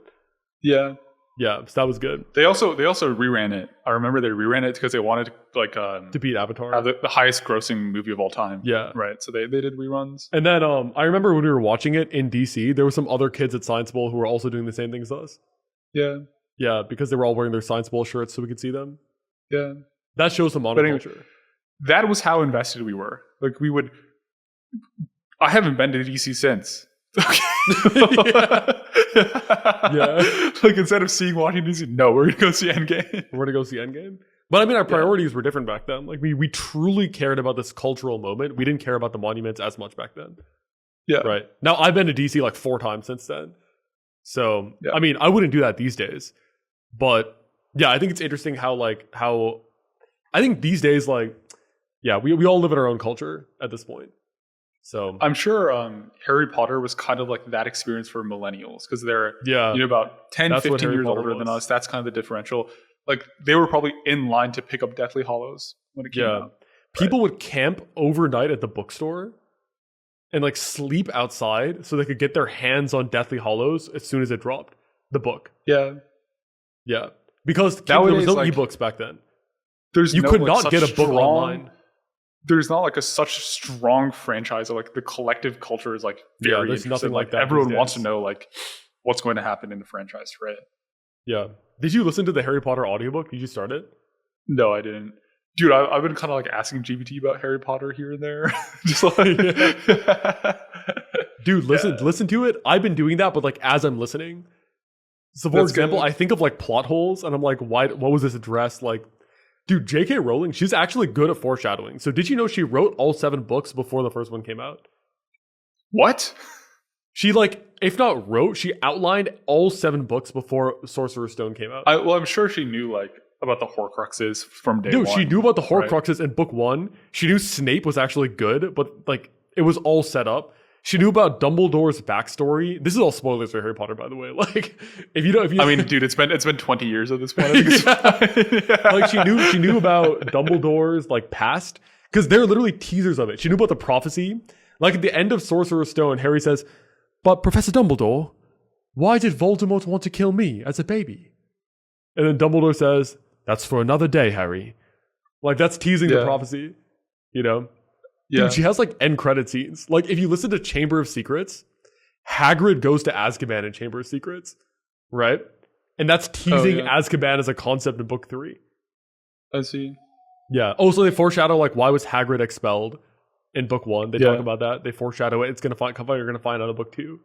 [SPEAKER 2] Yeah.
[SPEAKER 1] Yeah, so that was good.
[SPEAKER 2] They also reran it. I remember they reran it because they wanted
[SPEAKER 1] to beat Avatar.
[SPEAKER 2] Have the highest grossing movie of all time.
[SPEAKER 1] Yeah.
[SPEAKER 2] Right. So they did reruns.
[SPEAKER 1] And then I remember when we were watching it in DC, there were some other kids at Science Bowl who were also doing the same thing as us.
[SPEAKER 2] Yeah.
[SPEAKER 1] Yeah, because they were all wearing their Science Bowl shirts so we could see them.
[SPEAKER 2] Yeah.
[SPEAKER 1] That shows some monoculture. Anyway,
[SPEAKER 2] that was how invested we were. Like, I haven't been to DC since. Yeah. Like, instead of seeing Washington DC, no, we're gonna go see Endgame.
[SPEAKER 1] We're gonna go see Endgame. But I mean, our priorities were different back then. Like, we truly cared about this cultural moment. We didn't care about the monuments as much back then.
[SPEAKER 2] Yeah.
[SPEAKER 1] Right. Now, I've been to DC like 4 times since then. So, I mean, I wouldn't do that these days. But yeah, I think it's interesting how I think these days, like, yeah, we all live in our own culture at this point. So
[SPEAKER 2] I'm sure Harry Potter was kind of like that experience for millennials because they're about 10, 15 years older than us. That's kind of the differential. Like, they were probably in line to pick up Deathly Hallows when it came out.
[SPEAKER 1] People would camp overnight at the bookstore and like sleep outside so they could get their hands on Deathly Hallows as soon as it dropped, the book.
[SPEAKER 2] Yeah.
[SPEAKER 1] Yeah. Because there was no ebooks back then. You could not get a book online.
[SPEAKER 2] There's not like such strong franchise. Like, the collective culture is like very
[SPEAKER 1] there's nothing like that.
[SPEAKER 2] Everyone wants to know like what's going to happen in the franchise, right?
[SPEAKER 1] Yeah. Did you listen to the Harry Potter audiobook? Did you start it?
[SPEAKER 2] No, I didn't. Dude, I've been kind of like asking GPT about Harry Potter here and there. Just like,
[SPEAKER 1] dude, listen to it. I've been doing that, but like as I'm listening. So for example, I think of like plot holes, and I'm like, what was this addressed? Like, dude, J.K. Rowling, she's actually good at foreshadowing. So did you know she wrote all 7 books before the first one came out?
[SPEAKER 2] What?
[SPEAKER 1] She if not wrote, she outlined all 7 books before Sorcerer's Stone came out.
[SPEAKER 2] I'm sure she knew about the Horcruxes from day one.
[SPEAKER 1] Dude, she knew about the Horcruxes in book 1. She knew Snape was actually good, but it was all set up. She knew about Dumbledore's backstory. This is all spoilers for Harry Potter, by the way. Like, if you I
[SPEAKER 2] mean, dude, it's been 20 years at this point.
[SPEAKER 1] Like, she knew about Dumbledore's past because they're literally teasers of it. She knew about the prophecy. Like, at the end of Sorcerer's Stone, Harry says, "But Professor Dumbledore, why did Voldemort want to kill me as a baby?" And then Dumbledore says, "That's for another day, Harry." Like, that's teasing the prophecy, Yeah. Dude, she has end credit scenes. Like, if you listen to Chamber of Secrets, Hagrid goes to Azkaban in Chamber of Secrets, right? And that's teasing Azkaban as a concept in book 3.
[SPEAKER 2] I see.
[SPEAKER 1] Yeah. Also, they foreshadow like why was Hagrid expelled in book 1. They talk about that. They foreshadow it. It's gonna find. You're gonna find out in book 2.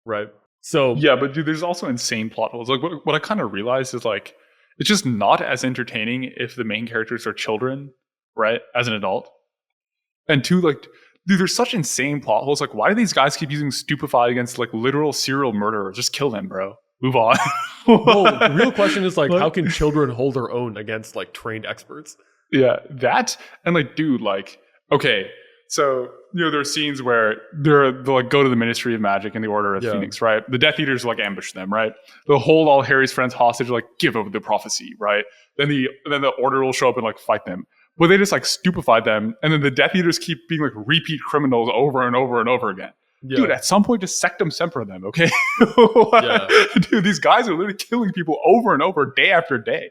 [SPEAKER 1] Right. So
[SPEAKER 2] yeah, but dude, there's also insane plot holes. Like what I kind of realized is like it's just not as entertaining if the main characters are children, right? As an adult. And 2, like, dude, there's such insane plot holes. Like, why do these guys keep using stupefy against like literal serial murderers? Just kill them, bro. Move on.
[SPEAKER 1] No, the real question is like, how can children hold their own against like trained experts?
[SPEAKER 2] Yeah, that and like, dude, like, okay, so there are scenes where they'll like go to the Ministry of Magic and the Order of Phoenix, right? The Death Eaters like ambush them, right? They'll hold all Harry's friends hostage, like give over the prophecy, right? Then the Order will show up and like fight them. But they just like stupefy them, and then the Death Eaters keep being like repeat criminals over and over and over again. Yeah. Dude, at some point, just sectum semper them, okay? Dude, these guys are literally killing people over and over, day after day.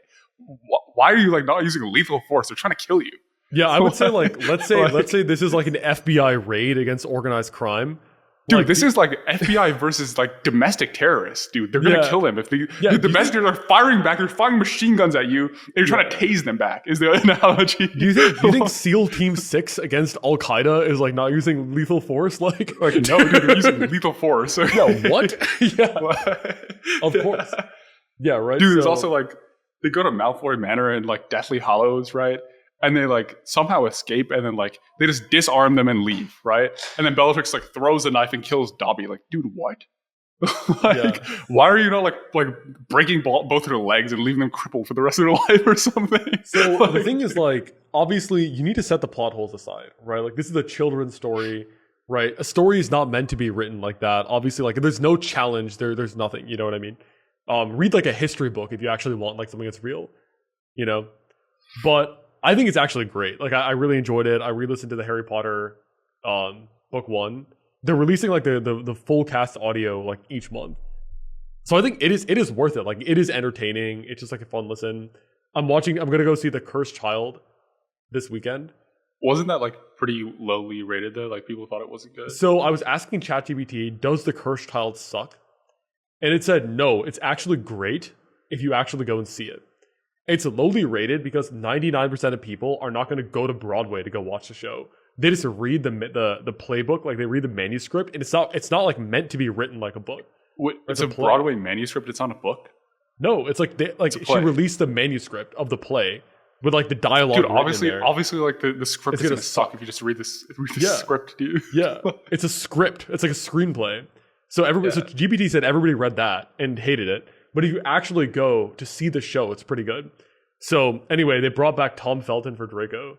[SPEAKER 2] Why are you like not using lethal force? They're trying to kill you.
[SPEAKER 1] Yeah, I would say like let's say this is like an FBI raid against organized crime.
[SPEAKER 2] Dude,
[SPEAKER 1] like,
[SPEAKER 2] this is like FBI versus like domestic terrorists, dude. They're gonna kill them if the domestic are firing back. They're firing machine guns at you, and you're trying to tase them back. Is the analogy?
[SPEAKER 1] Do you think SEAL Team 6 against Al Qaeda is like not using lethal force? Like
[SPEAKER 2] no, dude, they're using lethal force.
[SPEAKER 1] Yeah, what? Of course. Yeah, right.
[SPEAKER 2] Dude, there's also like they go to Malfoy Manor and like Deathly Hallows, right? And they like somehow escape, and then like they just disarm them and leave, right? And then Bellatrix like throws a knife and kills Dobby. Like, dude, what? Why are you not like breaking both of their legs and leaving them crippled for the rest of their life or something?
[SPEAKER 1] So the thing is, like, obviously you need to set the plot holes aside, right? Like, this is a children's story, right? A story is not meant to be written like that. Obviously, like, there's no challenge. There's nothing. You know what I mean? Read like a history book if you actually want like something that's real, you know. But I think it's actually great. Like, I really enjoyed it. I re-listened to the Harry Potter book 1. They're releasing like the full cast audio like each month. So I think it is worth it. Like, it is entertaining. It's just like a fun listen. I'm gonna go see The Cursed Child this weekend.
[SPEAKER 2] Wasn't that like pretty lowly rated though? Like, people thought it wasn't good.
[SPEAKER 1] So I was asking ChatGPT, does The Cursed Child suck? And it said no, it's actually great if you actually go and see it. It's lowly rated because 99% of people are not going to go to Broadway to go watch the show. They just read the playbook, like they read the manuscript, and it's not like meant to be written like a book.
[SPEAKER 2] Wait, it's a Broadway manuscript. It's not a book.
[SPEAKER 1] No, it's like she released the manuscript of the play with like the dialogue.
[SPEAKER 2] Dude, obviously, like the script is gonna suck if you just read the script, dude.
[SPEAKER 1] Yeah, it's a script. It's like a screenplay. So so GPT said everybody read that and hated it. But if you actually go to see the show, it's pretty good. So anyway, they brought back Tom Felton for Draco.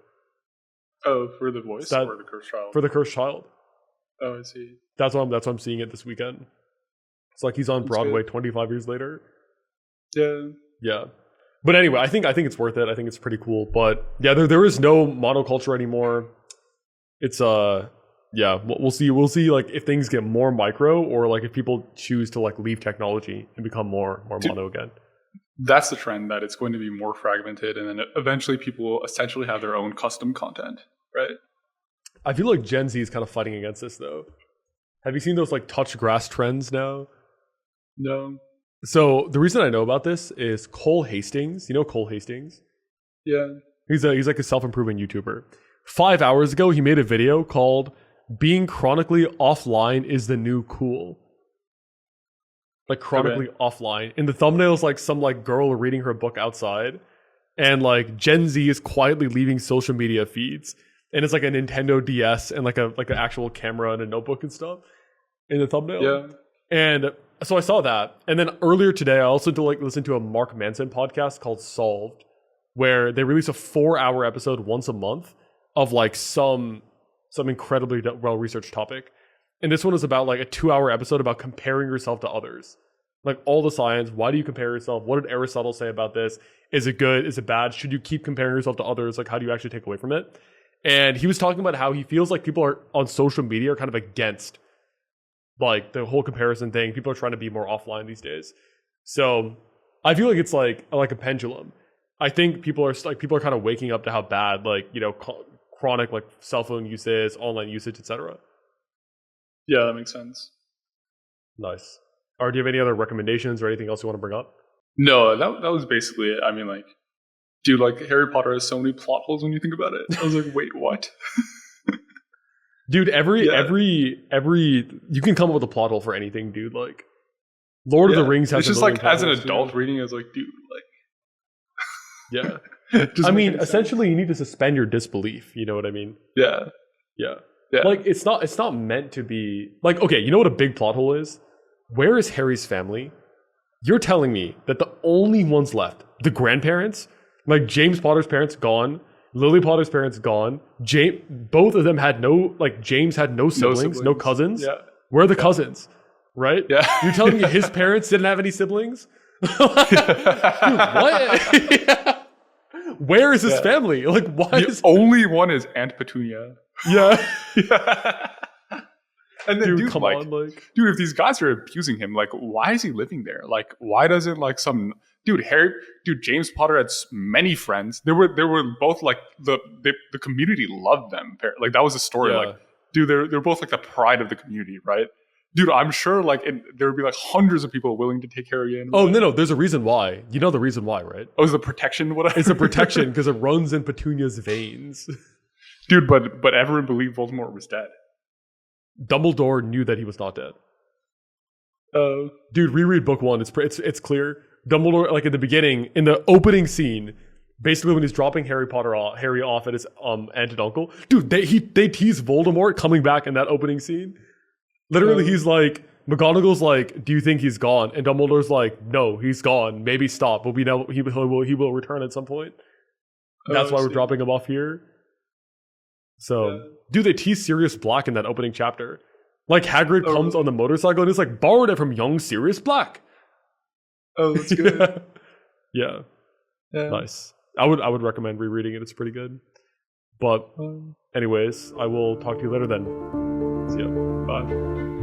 [SPEAKER 2] Oh, for the voice or the Cursed Child?
[SPEAKER 1] For the Cursed Child.
[SPEAKER 2] Oh, I see.
[SPEAKER 1] That's why I'm seeing it this weekend. It's like he's on Broadway 25 years later.
[SPEAKER 2] Yeah.
[SPEAKER 1] Yeah. But anyway, I think it's worth it. I think it's pretty cool. But yeah, there is no monoculture anymore. It's yeah, we'll see like if things get more micro or like if people choose to like leave technology and become more mono again.
[SPEAKER 2] That's the trend, that it's going to be more fragmented, and then eventually people will essentially have their own custom content, right?
[SPEAKER 1] I feel like Gen Z is kind of fighting against this though. Have you seen those like touch grass trends now?
[SPEAKER 2] No.
[SPEAKER 1] So the reason I know about this is Cole Hastings. You know Cole Hastings?
[SPEAKER 2] Yeah.
[SPEAKER 1] He's like a self-improvement YouTuber. 5 hours ago, he made a video called "Being Chronically Offline is the New Cool." Like chronically offline. In the thumbnail is like some like girl reading her book outside, and like Gen Z is quietly leaving social media feeds, and it's like a Nintendo DS and like an actual camera and a notebook and stuff in the thumbnail.
[SPEAKER 2] Yeah.
[SPEAKER 1] And so I saw that, and then earlier today I also listened to a Mark Manson podcast called Solved, where they release a 4-hour episode once a month of like some incredibly well-researched topic. And this one is about like a 2-hour episode about comparing yourself to others. Like all the science, why do you compare yourself? What did Aristotle say about this? Is it good? Is it bad? Should you keep comparing yourself to others? Like how do you actually take away from it? And he was talking about how he feels like people are on social media are kind of against like the whole comparison thing. People are trying to be more offline these days. So I feel like it's like a pendulum. I think people are kind of waking up to how bad like, you know, chronic like cell phone usage, online usage, etc.
[SPEAKER 2] Yeah, that makes sense.
[SPEAKER 1] Nice. Or do you have any other recommendations or anything else you want to bring up?
[SPEAKER 2] No, that was basically it. I mean, like, dude, like Harry Potter has so many plot holes when you think about it. I was like, wait, what?
[SPEAKER 1] Dude, every you can come up with a plot hole for anything, dude. Like Lord of the Rings has
[SPEAKER 2] it's just like as an adult reading, I was like, dude,
[SPEAKER 1] like
[SPEAKER 2] yeah.
[SPEAKER 1] I mean, essentially, you need to suspend your disbelief. You know what I mean?
[SPEAKER 2] Yeah.
[SPEAKER 1] Like it's not meant to be like, okay, you know what a big plot hole is? Where is Harry's family? You're telling me that the only ones left, the grandparents, like James Potter's parents gone, Lily Potter's parents gone. Both of them had James had no siblings, no cousins.
[SPEAKER 2] Yeah.
[SPEAKER 1] Where are the cousins? Right?
[SPEAKER 2] Yeah.
[SPEAKER 1] You're telling me his parents didn't have any siblings? Dude, what? Where is his family? Like, why
[SPEAKER 2] the
[SPEAKER 1] is
[SPEAKER 2] only one is Aunt Petunia?
[SPEAKER 1] Yeah.
[SPEAKER 2] And then,
[SPEAKER 1] dude, come on, like,
[SPEAKER 2] dude, if these guys are abusing him, like, why is he living there? Like, why doesn't like some James Potter had many friends. They were both like the community loved them. Like that was the story.
[SPEAKER 1] Yeah.
[SPEAKER 2] Like, dude, they're both like the pride of the community, right? Dude, I'm sure like there would be like hundreds of people willing to take Harry in.
[SPEAKER 1] Oh no, there's a reason why. You know the reason why, right?
[SPEAKER 2] Oh, is the protection? Whatever.
[SPEAKER 1] It's a protection because it runs in Petunia's veins.
[SPEAKER 2] Dude, but everyone believed Voldemort was dead.
[SPEAKER 1] Dumbledore knew that he was not dead. Dude, reread book 1. It's clear. Dumbledore, like in the beginning, in the opening scene, basically when he's dropping Harry off at his aunt and uncle, dude, they tease Voldemort coming back in that opening scene. Literally, he's like, McGonagall's like, "Do you think he's gone?" And Dumbledore's like, "No, he's gone. Maybe stop, but we know he will return at some point." That's why we're dropping him off here. So, dude, they tease Sirius Black in that opening chapter. Like Hagrid comes on the motorcycle and he's like, "Borrowed it from young Sirius Black."
[SPEAKER 2] Oh, that's good.
[SPEAKER 1] Yeah. Nice. I would recommend rereading it. It's pretty good. But anyways, I will talk to you later then. See ya. Bye.